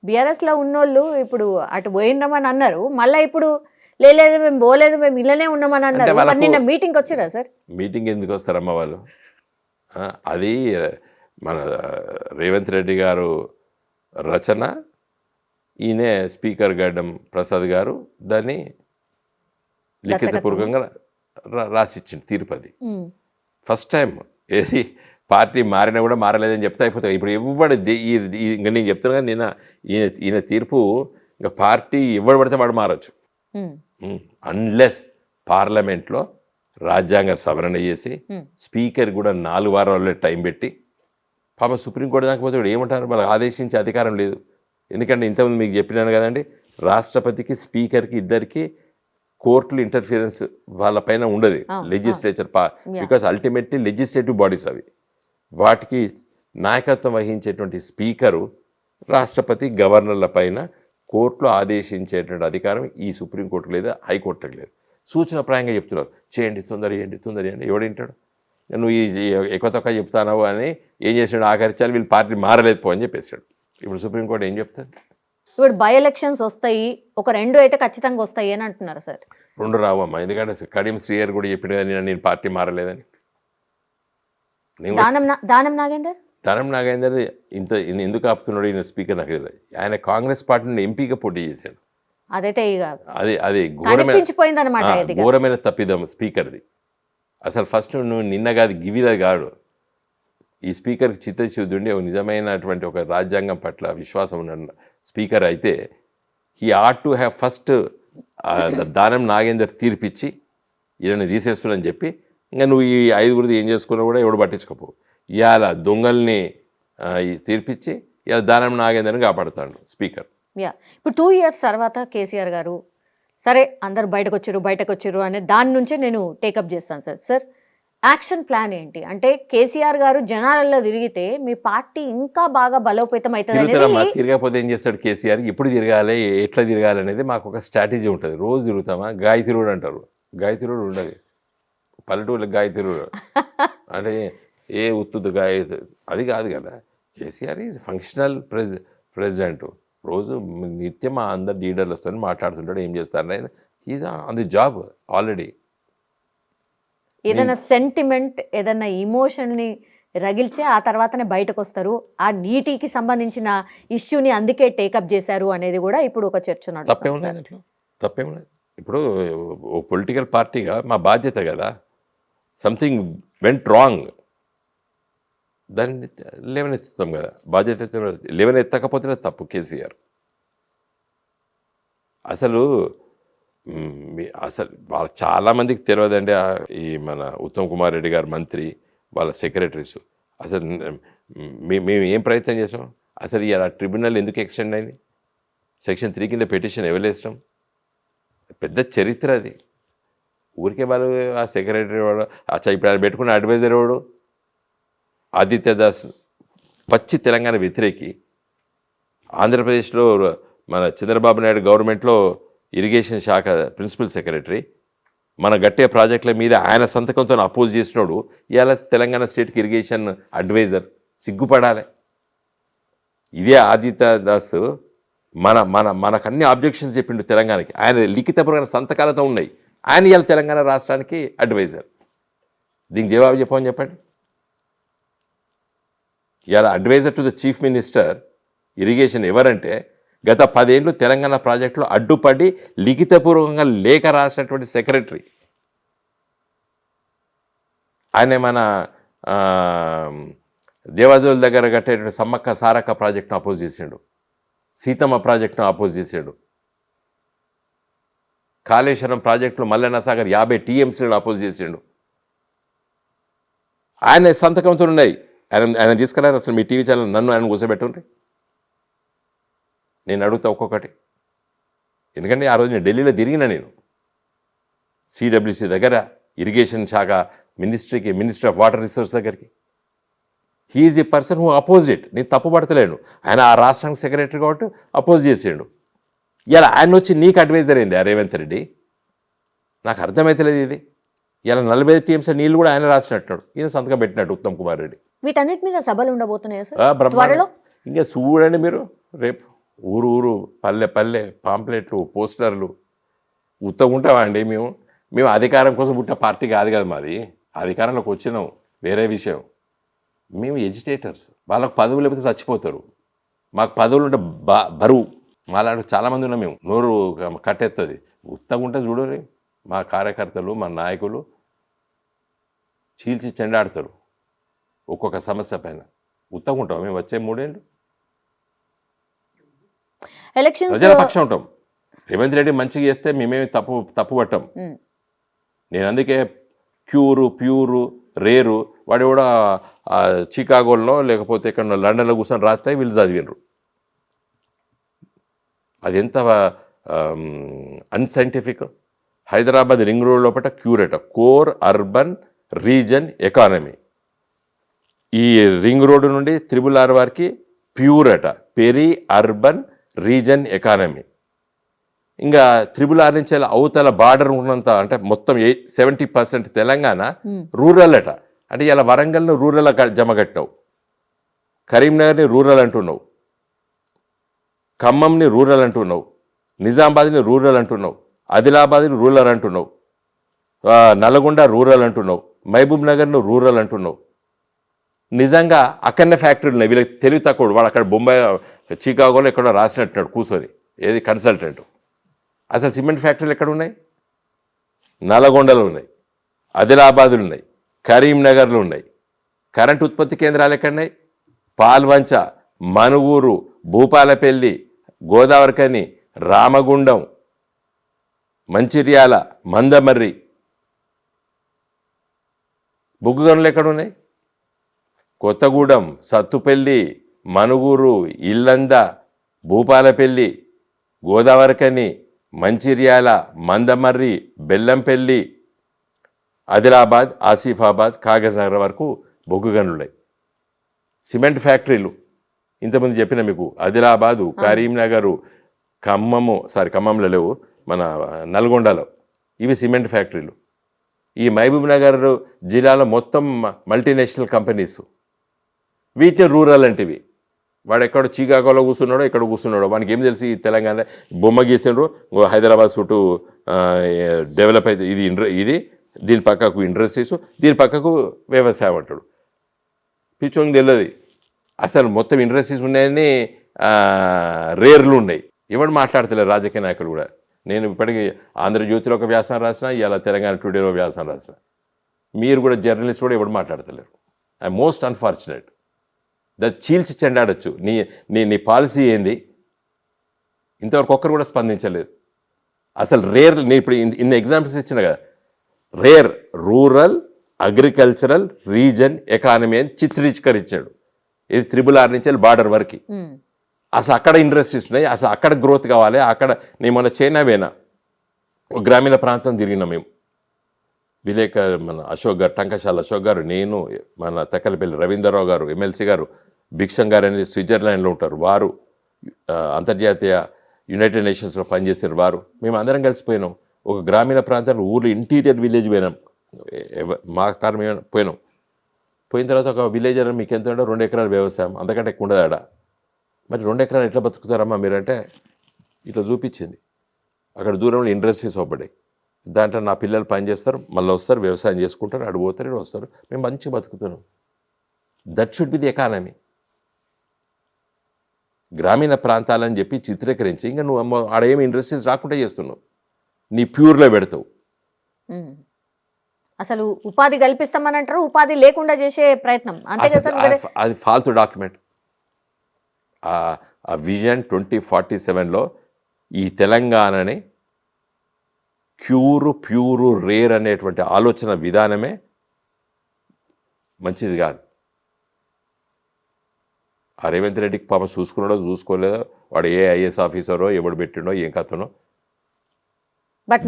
బీఆర్ఎస్ లో ఉన్నోళ్ళు ఇప్పుడు అటు పోయినమని అన్నారు, మళ్ళీ ఇప్పుడు లేదు మేము పోలేదు, మేము ఇళ్ళనే ఉన్నామని అన్నారు. మరి నిన్న మీటింగ్ వచ్చిరా సార్? మీటింగ్ ఎందుకు వస్తారమ్మ వాళ్ళు? అది మన రేవంత్ రెడ్డి గారు రచన, ఈయనే స్పీకర్ గడ్డం ప్రసాద్ గారు దాన్ని లిఖితపూర్వకంగా రాసిచ్చింది తీర్పది. ఫస్ట్ టైం ఏది పార్టీ మారినా కూడా మారలేదని చెప్తే అయిపోతాయి. ఇప్పుడు ఇవ్వబడి ఇంకా నేను చెప్తున్నా కానీ ఈయన తీర్పు ఇంకా పార్టీ ఇవ్వడి పడితే వాడు మారచ్చు, అన్లెస్ పార్లమెంట్లో రాజ్యాంగ సవరణ చేసి స్పీకర్ కూడా 4 వారాల్లో టైం పెట్టి, పాప సుప్రీంకోర్టు దాకా పోతే ఏమంటారు, వాళ్ళకి ఆదేశించే అధికారం లేదు. ఎందుకంటే ఇంతకుముందు మీకు చెప్పినాను కదండి, రాష్ట్రపతికి స్పీకర్కి ఇద్దరికి కోర్టులు ఇంటర్ఫిరెన్స్ వాళ్ళపైన ఉండదు, legislature because ultimately legislative bodies అవి. వాటికి నాయకత్వం వహించేటువంటి స్పీకరు రాష్ట్రపతి గవర్నర్ల పైన కోర్టులో ఆదేశించేటువంటి అధికారం ఈ సుప్రీంకోర్టు లేదు, హైకోర్టుకు లేదు. సూచనప్రాయంగా చెప్తున్నారు, చేయండి, తొందర చేయండి. ఎవడింటాడు? నువ్వు ఈ ఎక్కువ తక్కువ చెప్తావు అని ఏం చేసాడు, ఆఖరిచాలి వీళ్ళు పార్టీ మారలేదు పో అని చెప్పేశాడు. ఇప్పుడు సుప్రీంకోర్టు ఏం చెప్తారు? ఇప్పుడు బై ఎలక్షన్స్ వస్తాయి, ఒక 2 అయితే ఖచ్చితంగా వస్తాయి అని అంటున్నారు సార్. 2 రావమ్మా, ఎందుకంటే కడియం శ్రీయర్ కూడా చెప్పిన కదా నేను పార్టీ మారలేదని. దానం నాగేందర్ ఇంత ఎందుకు ఆపుతున్నాడు ఈయన స్పీకర్ నాకు తెలియదు. ఆయన కాంగ్రెస్ పార్టీ నుండి ఎంపీగా పోటీ చేశాడు. అదైతే ఇక అది ఘోరమైన తప్పిదం స్పీకర్ది. అసలు ఫస్ట్ నువ్వు నిన్న కాదు గివిలా కాడు, ఈ స్పీకర్కి చిత్తశుద్ధి ఒక నిజమైనటువంటి ఒక రాజ్యాంగం పట్ల విశ్వాసం ఉన్న స్పీకర్ అయితే he ought to have first Danam Nagender తీర్పిచ్చి ఈయన తీసేస్తున్నాని చెప్పి, ఇంకా నువ్వు ఈ 5గురిది ఏం చేసుకున్నా కూడా ఎవడు పట్టించుకోపో. ఇవాళ దొంగల్ని తీర్పిచ్చి ఇలా దానం నాగేందర్ని కాపాడుతాడు స్పీకర్. ఇప్పుడు 2 years తర్వాత కేసీఆర్ గారు సరే అందరు బయటకు వచ్చారు అనే దాని నుంచే నేను టేకప్ చేస్తాను సార్. సార్ యాక్షన్ ప్లాన్ ఏంటి? అంటే కేసీఆర్ గారు జనాలలో తిరిగితే మీ పార్టీ ఇంకా బాగా బలోపేతం అవుతుంది. తిరగకపోతే ఏం చేస్తాడు కేసీఆర్? ఎప్పుడు తిరగాలి, ఎట్లా తిరగాలి అనేది మాకు ఒక స్ట్రాటజీ ఉంటుంది. రోజు తిరుగుతామా? గాయ తిరుగుడు అంటారు, గాయ తిరుగుడు ఉండదు పల్లెటూళ్ళకి. గాయ తిరుగుడు అంటే ఏ ఉత్తుదు గాయ అది కాదు కదా. KCR is functional president. రోజు నిత్యం అందరు లీడర్లతో మాట్లాడుతుంటాడు, ఏం చేస్తారు, he's on the job already. ఏదైనా సెంటిమెంట్, ఏదైనా ఇమోషన్ని రగిల్చే ఆ తర్వాతనే బయటకు వస్తారు. ఆ నీటికి సంబంధించిన ఇష్యూని అందుకే టేకప్ చేశారు అనేది కూడా ఇప్పుడు ఒక చర్చ నడుస్తుంది. తప్పేముండదు. ఇప్పుడు ఓ పొలిటికల్ పార్టీగా మా బాధ్యత కదా. సంథింగ్ వెంట్ రాంగ్, దాన్ని లేవనెత్తుతాం కదా, బాధ్యత. లేవనెత్తకపోతే తప్పు కేసీఆర్. అసలు వాళ్ళ చాలామందికి తెలియదండి. ఈ మన ఉత్తమ్ కుమార్ రెడ్డి గారు మంత్రి, వాళ్ళ సెక్రటరీస్, అసలు మేము ఏం ప్రయత్నం చేసాం? అసలు ఇలా ట్రిబ్యునల్ ఎందుకు ఎక్స్టెండ్ అయింది? సెక్షన్ 3 కింద పిటిషన్ ఎవరేస్తాం? పెద్ద చరిత్ర అది. ఊరికే వాళ్ళు ఆ సెక్రటరీ వాడు, ఇప్పుడు ఆయన పెట్టుకున్న అడ్వైజర్ వాడు ఆదిత్య దాస్ పచ్చి తెలంగాణ వ్యతిరేకి. ఆంధ్రప్రదేశ్లో మన చంద్రబాబు నాయుడు గవర్నమెంట్లో ఇరిగేషన్ శాఖ ప్రిన్సిపల్ సెక్రటరీ, మన గట్టే ప్రాజెక్టుల మీద ఆయన సంతకంతో అపోజ్ చేసినాడు. ఇవాళ తెలంగాణ స్టేట్కి ఇరిగేషన్ అడ్వైజర్. సిగ్గుపడాలి. ఇదే ఆదిత్య దాస్ మనకు అన్ని ఆబ్జెక్షన్స్ చెప్పిండు తెలంగాణకి. ఆయన లిఖితపూర్వక సంతకాలతో ఉన్నాయి. ఆయన ఇవాళ తెలంగాణ రాష్ట్రానికి అడ్వైజర్. దీనికి జవాబు చెప్పమని చెప్పండి. ఇవాళ advisor to the chief minister irrigation ఎవరంటే, గత 10 ఏళ్ళు తెలంగాణ ప్రాజెక్టులో అడ్డుపడి లిఖితపూర్వకంగా లేఖ రాసినటువంటి సెక్రటరీ. ఆయన మన దేవాజోల దగ్గర కట్టేటువంటి సమ్మక్క సారక్క ప్రాజెక్టును అపోజ్ చేసాడు, సీతమ్మ ప్రాజెక్టును అపోజ్ చేసాడు, కాళేశ్వరం ప్రాజెక్టులో మల్లన్న సాగర్ 50 TMCలను అపోజ్ చేసాడు. ఆయన సంతకంతో ఉన్నాయి. ఆయన తీసుకురారు. అసలు మీ టీవీ ఛానల్ నన్ను ఆయన కూర్చోబెట్టుండ్రి, నేను అడుగుతా ఒక్కొక్కటి. ఎందుకంటే ఆ రోజు నేను ఢిల్లీలో తిరిగిన, నేను సిడబ్ల్యూసి దగ్గర, ఇరిగేషన్ శాఖ మినిస్ట్రీకి, మినిస్ట్రీ ఆఫ్ వాటర్ రిసోర్స్ దగ్గరికి. He is the person who oppose it. నేను తప్పు పడతలేను. ఆయన ఆ రాష్ట్రానికి సెక్రటరీ కాబట్టి అపోజ్ చేసాడు. ఇలా ఆయన వచ్చి నీకు అడ్వైజర్ అయింది ఆ రేవంత్ రెడ్డి. నాకు అర్థమవుతలేదు ఇది. ఇలా 45 TMC నీళ్ళు కూడా ఆయన రాసినట్టున్నాడు, ఈయన సంతకం పెట్టినట్టు ఉత్తమ్ కుమార్ రెడ్డి. వీటన్నిటి మీద సభలు ఉండబోతున్నాయి సార్. ఇంకా చూడండి మీరు, రేపు ఊరు పల్లె పాంప్లెట్లు, పోస్టర్లు. ఉంటామా అండి మేము అధికారం కోసం పుట్టిన పార్టీ కాదు కదా మాది. అధికారంలోకి వచ్చినాం వేరే విషయం. మేము ఎజిటేటర్స్. వాళ్ళకు పదవులు లేకపోతే చచ్చిపోతారు. మాకు పదవులు ఉంటే బరువు. మాలాంటి చాలామంది ఉన్నాం. మేము నోరు కట్టెత్తది. ఉంటే చూడరు మా కార్యకర్తలు, మా నాయకులు చీల్చి చెండాడతారు ఒక్కొక్క సమస్య పైన. ఉంటాం మేము వచ్చే 3 ఏళ్ళు ప్రజల పక్షం ఉంటాం. రేవంత్ రెడ్డి మంచిగా చేస్తే మేమేమి తప్పు పట్టాం. నేను అందుకే ప్యూరు రేరు వాడు కూడా చికాగోలో లేకపోతే ఇక్కడ లండన్లో కూర్చొని రాస్తే వీళ్ళు చదివినరు. అది ఎంత అన్సైంటిఫిక్. హైదరాబాద్ రింగ్ రోడ్ లోపల క్యూరేట కోర్ అర్బన్ రీజన్ ఎకానమీ. ఈ రింగ్ రోడ్డు నుండి 6R వారికి ప్యూర్ అట పెరీ అర్బన్ రీజన్ ఎకానమీ. ఇంకా 6R నుంచి అవతల బార్డర్ ఉన్నంత అంటే మొత్తం 70% తెలంగాణ రూరల్ అట. అంటే ఇలా వరంగల్ను రూరల్ జమగట్టావు, కరీంనగర్ని రూరల్ అంటున్నావు, ఖమ్మంని రూరల్ అంటున్నావు, నిజామాబాద్ని రూరల్ అంటున్నావు, ఆదిలాబాద్ని రూరల్ అంటున్నావు, నల్గొండ రూరల్ అంటున్నావు, మహబూబ్ నగర్ను రూరల్ అంటున్నావు. నిజంగా అక్కడనే ఫ్యాక్టరీలు ఉన్నాయి. వీళ్ళకి తెలివి తక్కువ. వాడు అక్కడ బొంబాయి చికాగోలో ఎక్కడో రాసినట్టున్నాడు కూర్చొని, ఏది కన్సల్టెంట్. అసలు సిమెంట్ ఫ్యాక్టరీలు ఎక్కడ ఉన్నాయి? నల్గొండలో ఉన్నాయి, ఆదిలాబాద్లు ఉన్నాయి, కరీంనగర్లు ఉన్నాయి. కరెంట్ ఉత్పత్తి కేంద్రాలు ఎక్కడున్నాయి? పాల్వంచ, మనుగూరు, భూపాలపల్లి, గోదావరికని, రామగుండం, మంచిర్యాల, మందమర్రి. బొగ్గు గనులు ఎక్కడున్నాయి? కొత్తగూడెం, సత్తుపల్లి, మనుగూరు, ఇల్లంద, భూపాలపల్లి, గోదావరికని, మంచిర్యాల, మందమర్రి, బెల్లంపల్లి, ఆదిలాబాద్, ఆసిఫాబాద్, కాగజ్నగర్ వరకు బొగ్గు గనులున్నాయి. సిమెంట్ ఫ్యాక్టరీలు ఇంతకుముందు చెప్పిన మీకు ఆదిలాబాదు, కరీంనగరు, ఖమ్మంలో లేవు, మన నల్గొండలో. ఇవి సిమెంట్ ఫ్యాక్టరీలు. ఈ మహబూబ్ నగర్ జిల్లాలో మొత్తం మల్టీనేషనల్ కంపెనీస్. వీటిని రూరల్ అంటివి. వాడు ఎక్కడో చికాగోలో కూర్చున్నాడో ఎక్కడ కూర్చున్నాడో వానికి ఏం తెలిసి ఈ తెలంగాణ బొమ్మ గీసిండ్రు, హైదరాబాద్ చుట్టూ డెవలప్ అయితే ఇది దీని పక్కకు ఇండస్ట్రీస్, దీని పక్కకు వ్యవసాయం అంటాడు. పిచ్చోంగి తెలియదు అసలు మొత్తం ఇండస్ట్రీస్ ఉన్నాయని రేర్లు ఉన్నాయి. ఎవడు మాట్లాడతలేరు రాజకీయ నాయకులు కూడా. నేను ఇప్పటికీ ఆంధ్రజ్యోతిలో ఒక వ్యాసం రాసిన, ఇవాళ తెలంగాణ టుడేలో వ్యాసం రాసిన. మీరు కూడా జర్నలిస్ట్ కూడా ఎవడు మాట్లాడతలేరు. I most unfortunate. చీల్చి చెండాడచ్చు. నీ పాలసీ ఏంది? ఇంతవరకు ఒక్కరు కూడా స్పందించలేదు. అసలు రేర్, నేను ఇప్పుడు ఇన్ని ఎగ్జాంపుల్స్ ఇచ్చిన కదా, rare rural agricultural reason economy అని చిత్రీకరించాడు. ఇది 6R నుంచి బార్డర్ వరకు. అసలు అక్కడ ఇండస్ట్రీస్ ఉన్నాయి, అసలు అక్కడ గ్రోత్ కావాలి. అక్కడ నేను మన చైనా వేనా గ్రామీణ ప్రాంతం తిరిగినాం మేము. మన అశోక్ గారు, టంకశాల అశోక్ గారు, నేను, మన తెక్కలపల్లి రవీంద్రరావు గారు, ఎమ్మెల్సీ గారు, భిక్షం గారు అనేది స్విట్జర్లాండ్లో ఉంటారు. వారు అంతర్జాతీయ యునైటెడ్ నేషన్స్లో పనిచేసారు. వారు మేము అందరం కలిసిపోయినాం. ఒక గ్రామీణ ప్రాంతంలో ఊర్లో ఇంటీరియర్ విలేజ్ పోయినాం. మా కారం పోయినాం. పోయిన తర్వాత ఒక విలేజర్ మీకు ఎంత ఉండో 2 ఎకరాల వ్యవసాయం, అంతకంటే ఎక్కువ ఉండదు ఆడ. మరి 2 ఎకరాలు ఎట్లా బతుకుతారమ్మా మీరంటే ఇట్లా చూపించింది. అక్కడ దూరంలో ఇండస్ట్రీస్ ఒకటి, దాంట్లో నా పిల్లలు పని చేస్తారు, మళ్ళీ వస్తారు, వ్యవసాయం చేసుకుంటారు, అటు పోతారు, ఇటు వస్తారు, మేము మంచిగా బతుకుతున్నాం. That should be the economy. గ్రామీణ ప్రాంతాలని చెప్పి చిత్రీకరించి ఇంకా నువ్వు ఆడ ఏమి ఇండస్ట్రీస్ రాకుండా చేస్తున్నావు, నీ ప్యూర్లో పెడతావు. అసలు ఉపాధి కల్పిస్తామని అంటారు, ఉపాధి లేకుండా చేసే ప్రయత్నం. అది ఫాల్తు డాక్యుమెంట్. ఆ విజన్ 2047లో ఈ తెలంగాణని ప్యూరు రేర్ అనేటువంటి ఆలోచన విధానమే మంచిది కాదు. ఆ రేవంత్ రెడ్డికి పాపం చూసుకున్నాడో చూసుకోలేదో, వాడు ఏ ఐఏఎస్ ఆఫీసరో ఎవడు పెట్టిండో ఏం కథనో. బట్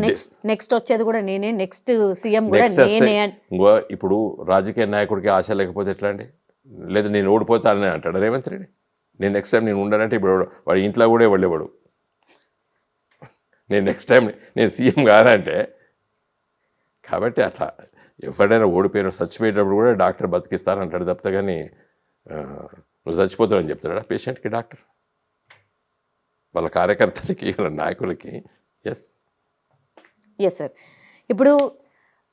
నెక్స్ట్ వచ్చేది కూడా నేనే, నెక్స్ట్ సీఎం కూడా నేనే. ఇంకో ఇప్పుడు రాజకీయ నాయకుడికి ఆశ లేకపోతే ఎట్లా అండి? లేదా నేను ఓడిపోతానని అంటాడు రేవంత్ రెడ్డి. నేను నెక్స్ట్ టైం నేను ఉండనంటే ఇప్పుడు వాడి ఇంట్లో కూడా వెళ్ళేవాడు. నేను నెక్స్ట్ టైం నేను సీఎం కాదంటే. కాబట్టి అట్లా ఎవరైనా ఓడిపోయిన చచ్చిపోయేటప్పుడు కూడా డాక్టర్ బతికిస్తానంటాడు తప్పితే, కానీ నువ్వు చచ్చిపోతావని చెప్తాడా పేషెంట్కి డాక్టర్? వాళ్ళ కార్యకర్తలకి, వాళ్ళ నాయకులకి. ఎస్. Yes sir. ఇప్పుడు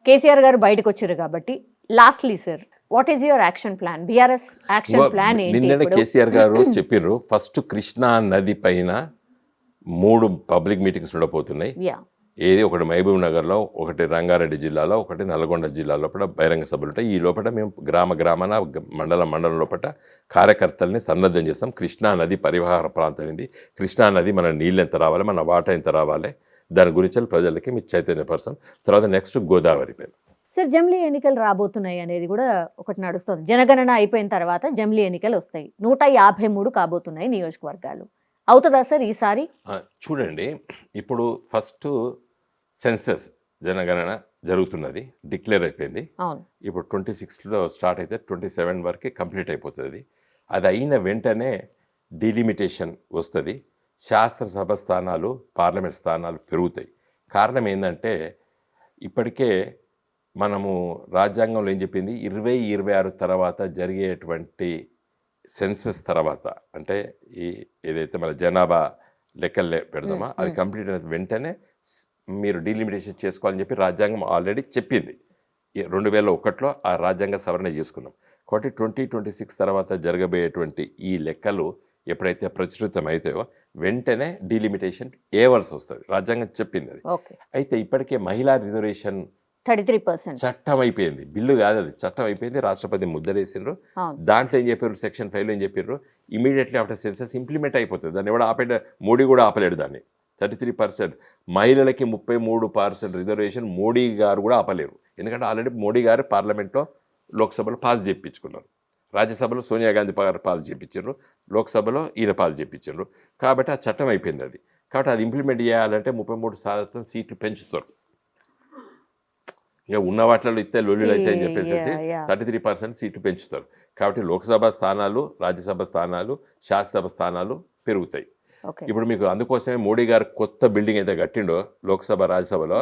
కేసీఆర్ గారు బయటకు వచ్చారు కాబట్టి lastly sir, what is your action plan? BRS action plan ఏంటి? నిన్ననే ఇప్పుడు కేసీఆర్ గారు చెప్పిర్రు, ఫస్ట్ కృష్ణా నది పైన 3 పబ్లిక్ మీటింగ్స్ ఉండబోతున్నాయి. యా, ఏది ఒకటి మహబూబ్ నగర్లో, ఒకటి రంగారెడ్డి జిల్లాలో, ఒకటి నల్గొండ జిల్లా లోపల బహిరంగ సభలు ఉంటాయి. ఈ లోపల మేము గ్రామాన మండలం లోపల కార్యకర్తల్ని సన్నద్ధం చేస్తాం. కృష్ణా నది పరివాహక ప్రాంతం ఏంది, కృష్ణా నది మన నీళ్ళు ఎంత రావాలి, మన వాటా ఎంత రావాలి, దాని గురించి ప్రజలకి మీరు చైతన్యపరచం. తర్వాత నెక్స్ట్ గోదావరి పైన. సార్ జమిలీ ఎన్నికలు రాబోతున్నాయి అనేది కూడా ఒకటి నడుస్తుంది. జనగణన అయిపోయిన తర్వాత జమిలీ ఎన్నికలు వస్తాయి. 153 కాబోతున్నాయి నియోజకవర్గాలు. అవుతుందా సార్ ఈసారి? చూడండి, ఇప్పుడు ఫస్ట్ సెన్సస్ జనగణన జరుగుతున్నది, డిక్లేర్ అయిపోయింది. అవును, ఇప్పుడు 26లో స్టార్ట్ అయితే 27 వరకు కంప్లీట్ అయిపోతుంది. అది అయిన వెంటనే డిలిమిటేషన్ వస్తుంది. శాసనసభ స్థానాలు, పార్లమెంట్ స్థానాలు పెరుగుతాయి. కారణం ఏంటంటే ఇప్పటికే మనము రాజ్యాంగంలో ఏం చెప్పింది, 2026 తర్వాత జరిగేటువంటి సెన్సస్ తర్వాత, అంటే ఏదైతే మన జనాభా లెక్కలు పెడదామా అది కంప్లీట్ అయిన వెంటనే మీరు డీలిమిటేషన్ చేసుకోవాలని చెప్పి రాజ్యాంగం ఆల్రెడీ చెప్పింది. 2001లో ఆ రాజ్యాంగ సవరణ చేసుకున్నాం. కాబట్టి 2026 తర్వాత జరగబోయేటువంటి ఈ లెక్కలు ఎప్పుడైతే ప్రచురితం అవుతాయో వెంటనే డీలిమిటేషన్ వేయవలసి వస్తుంది. రాజ్యాంగం చెప్పింది అది. ఓకే. అయితే ఇప్పటికే మహిళా రిజర్వేషన్ 33% చట్టం అయిపోయింది, బిల్లు కాదు అది, చట్టం అయిపోయింది. రాష్ట్రపతి ముద్రేసిండ్రు. దాంట్లో ఏం చెప్పారు, సెక్షన్ 5లో ఏం చెప్పారు, ఇమీడియట్లీ ఆఫ్టర్ సెన్సస్ ఇంప్లిమెంట్ అయిపోతుంది. దాన్ని ఎవడు ఆపేట, మోడీ కూడా ఆపలేడు దాన్ని. 33% మహిళలకి 33% రిజర్వేషన్ మోడీ గారు కూడా ఆపలేరు. ఎందుకంటే ఆల్రెడీ మోడీ గారు పార్లమెంట్లో, లోక్సభలో పాస్ చేయించుకున్నారు. రాజ్యసభలో సోనియా గాంధీ పాస్ చేయించారు, లోక్సభలో ఈయన పాస్ చేయించారు. కాబట్టి ఆ చట్టం అయిపోయింది అది. కాబట్టి అది ఇంప్లిమెంట్ చేయాలంటే 33% సీట్లు పెంచుతారు. ఇక ఉన్న వాటిలో ఇస్తే లొల్లులు అయితే అని చెప్పేసి 33% సీట్లు పెంచుతారు. కాబట్టి లోక్సభ స్థానాలు, రాజ్యసభ స్థానాలు, శాసనసభ స్థానాలు పెరుగుతాయి. ఇప్పుడు మీకు అందుకోసమే మోడీ గారు కొత్త బిల్డింగ్ అయితే కట్టిండో లోక్సభ, రాజ్యసభలో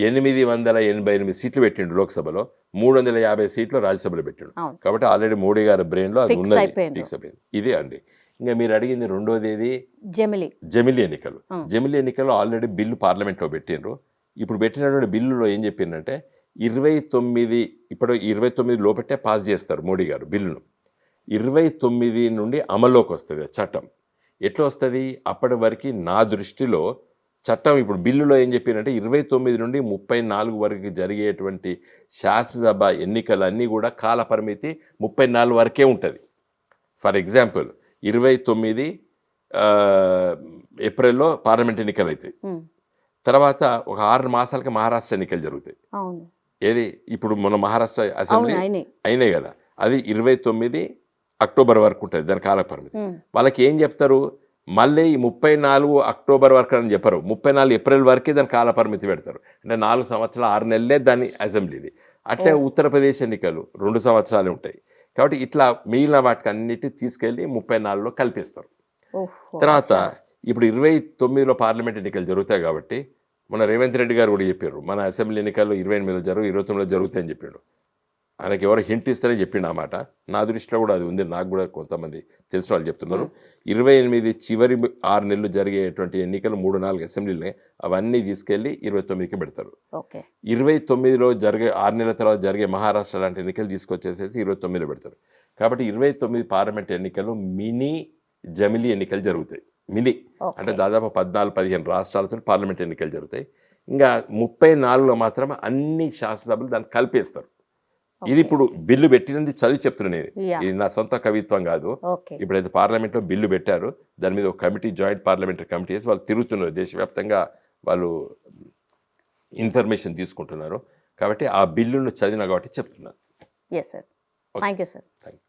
888 సీట్లు పెట్టిండు. లోక్సభలో 350 సీట్లు రాజ్యసభలో పెట్టిండు. కాబట్టి ఆల్రెడీ మోడీ గారి బ్రెయిన్లో అది ఉన్నది, ఫిక్స్ అయిపోయింది. ఇదే అండి. ఇంకా మీరు అడిగింది రెండోది ఏది, జమిలీ ఎన్నికలు. జమిలీ ఎన్నికలు ఆల్రెడీ బిల్లు పార్లమెంట్లో పెట్టిండ్రు. ఇప్పుడు పెట్టినటువంటి బిల్లులో ఏం చెప్పిందంటే 29, ఇప్పుడు 29 లోపట్టే పాస్ చేస్తారు మోడీ గారు బిల్లును. 29 నుండి అమల్లోకి వస్తుంది చట్టం. ఎట్లా వస్తుంది అప్పటి వరకు నా దృష్టిలో చట్టం, ఇప్పుడు బిల్లులో ఏం చెప్పిందంటే 29 నుండి 34 వరకు జరిగేటువంటి శాసనసభ ఎన్నికలన్నీ కూడా కాల పరిమితి 34 వరకే ఉంటుంది. ఫర్ ఎగ్జాంపుల్ 29 ఏప్రిల్లో పార్లమెంట్ ఎన్నికలు అవుతాయి. తర్వాత ఒక 6 మాసాలకి మహారాష్ట్ర ఎన్నికలు జరుగుతాయి. ఏది ఇప్పుడు మన మహారాష్ట్ర అసెంబ్లీ అయినాయి కదా, అది 29 అక్టోబర్ వరకు ఉంటుంది దాని కాల పరిమితి. వాళ్ళకి ఏం చెప్తారు, మళ్ళీ ఈ 34 అక్టోబర్ వరకు అని చెప్పరు, 34 ఏప్రిల్ వరకే దాని కాల పరిమితి పెడతారు. అంటే 4 సంవత్సరాలు 6 నెలలే దాని అసెంబ్లీది. అట్లే ఉత్తరప్రదేశ్ ఎన్నికలు 2 సంవత్సరాలు ఉంటాయి. కాబట్టి ఇట్లా మిగిలిన వాటికి అన్నిటి తీసుకెళ్ళి 34లో కల్పిస్తారు. తర్వాత ఇప్పుడు 29లో పార్లమెంట్ ఎన్నికలు జరుగుతాయి. కాబట్టి మన రేవంత్ రెడ్డి గారు కూడా చెప్పారు, మన అసెంబ్లీ ఎన్నికలు 28లో 29లో జరుగుతాయని చెప్పాడు. ఆయనకి ఎవరు హింట్ ఇస్తారని చెప్పిండు. ఆ మాట నా దృష్టిలో కూడా అది ఉంది, నాకు కూడా కొంతమంది తెలిసిన వాళ్ళు చెప్తున్నారు. 28 చివరి 6 నెలలు జరిగేటువంటి ఎన్నికలు 3-4 అసెంబ్లీలు అవన్నీ తీసుకెళ్ళి 29కి పెడతారు. 29లో జరిగే 6 నెలల తర్వాత జరిగే మహారాష్ట్ర లాంటి ఎన్నికలు తీసుకొచ్చేసేసి 29లో పెడతారు. కాబట్టి 29 పార్లమెంట్ ఎన్నికలు మినీ జమిలీ ఎన్నికలు జరుగుతాయి. మినీ అంటే దాదాపు 14-15 రాష్ట్రాలతో పార్లమెంట్ ఎన్నికలు జరుగుతాయి. ఇంకా 34లో మాత్రం అన్ని శాసనసభలు దాన్ని కలిపేస్తారు. ఇది ఇప్పుడు బిల్లు పెట్టినది చదివి చెప్తున్నాను, ఇది నా సొంత కవిత్వం కాదు. ఇప్పుడైతే పార్లమెంట్లో బిల్లు పెట్టారు, దాని మీద ఒక కమిటీ, జాయింట్ పార్లమెంటరీ కమిటీ వేసి వాళ్ళు తిరుగుతున్నారు, దేశవ్యాప్తంగా వాళ్ళు ఇన్ఫర్మేషన్ తీసుకుంటున్నారు. కాబట్టి ఆ బిల్లును చదివినా కాబట్టి చెప్తున్నాను. Yes, sir. Thank you, sir. Thank you.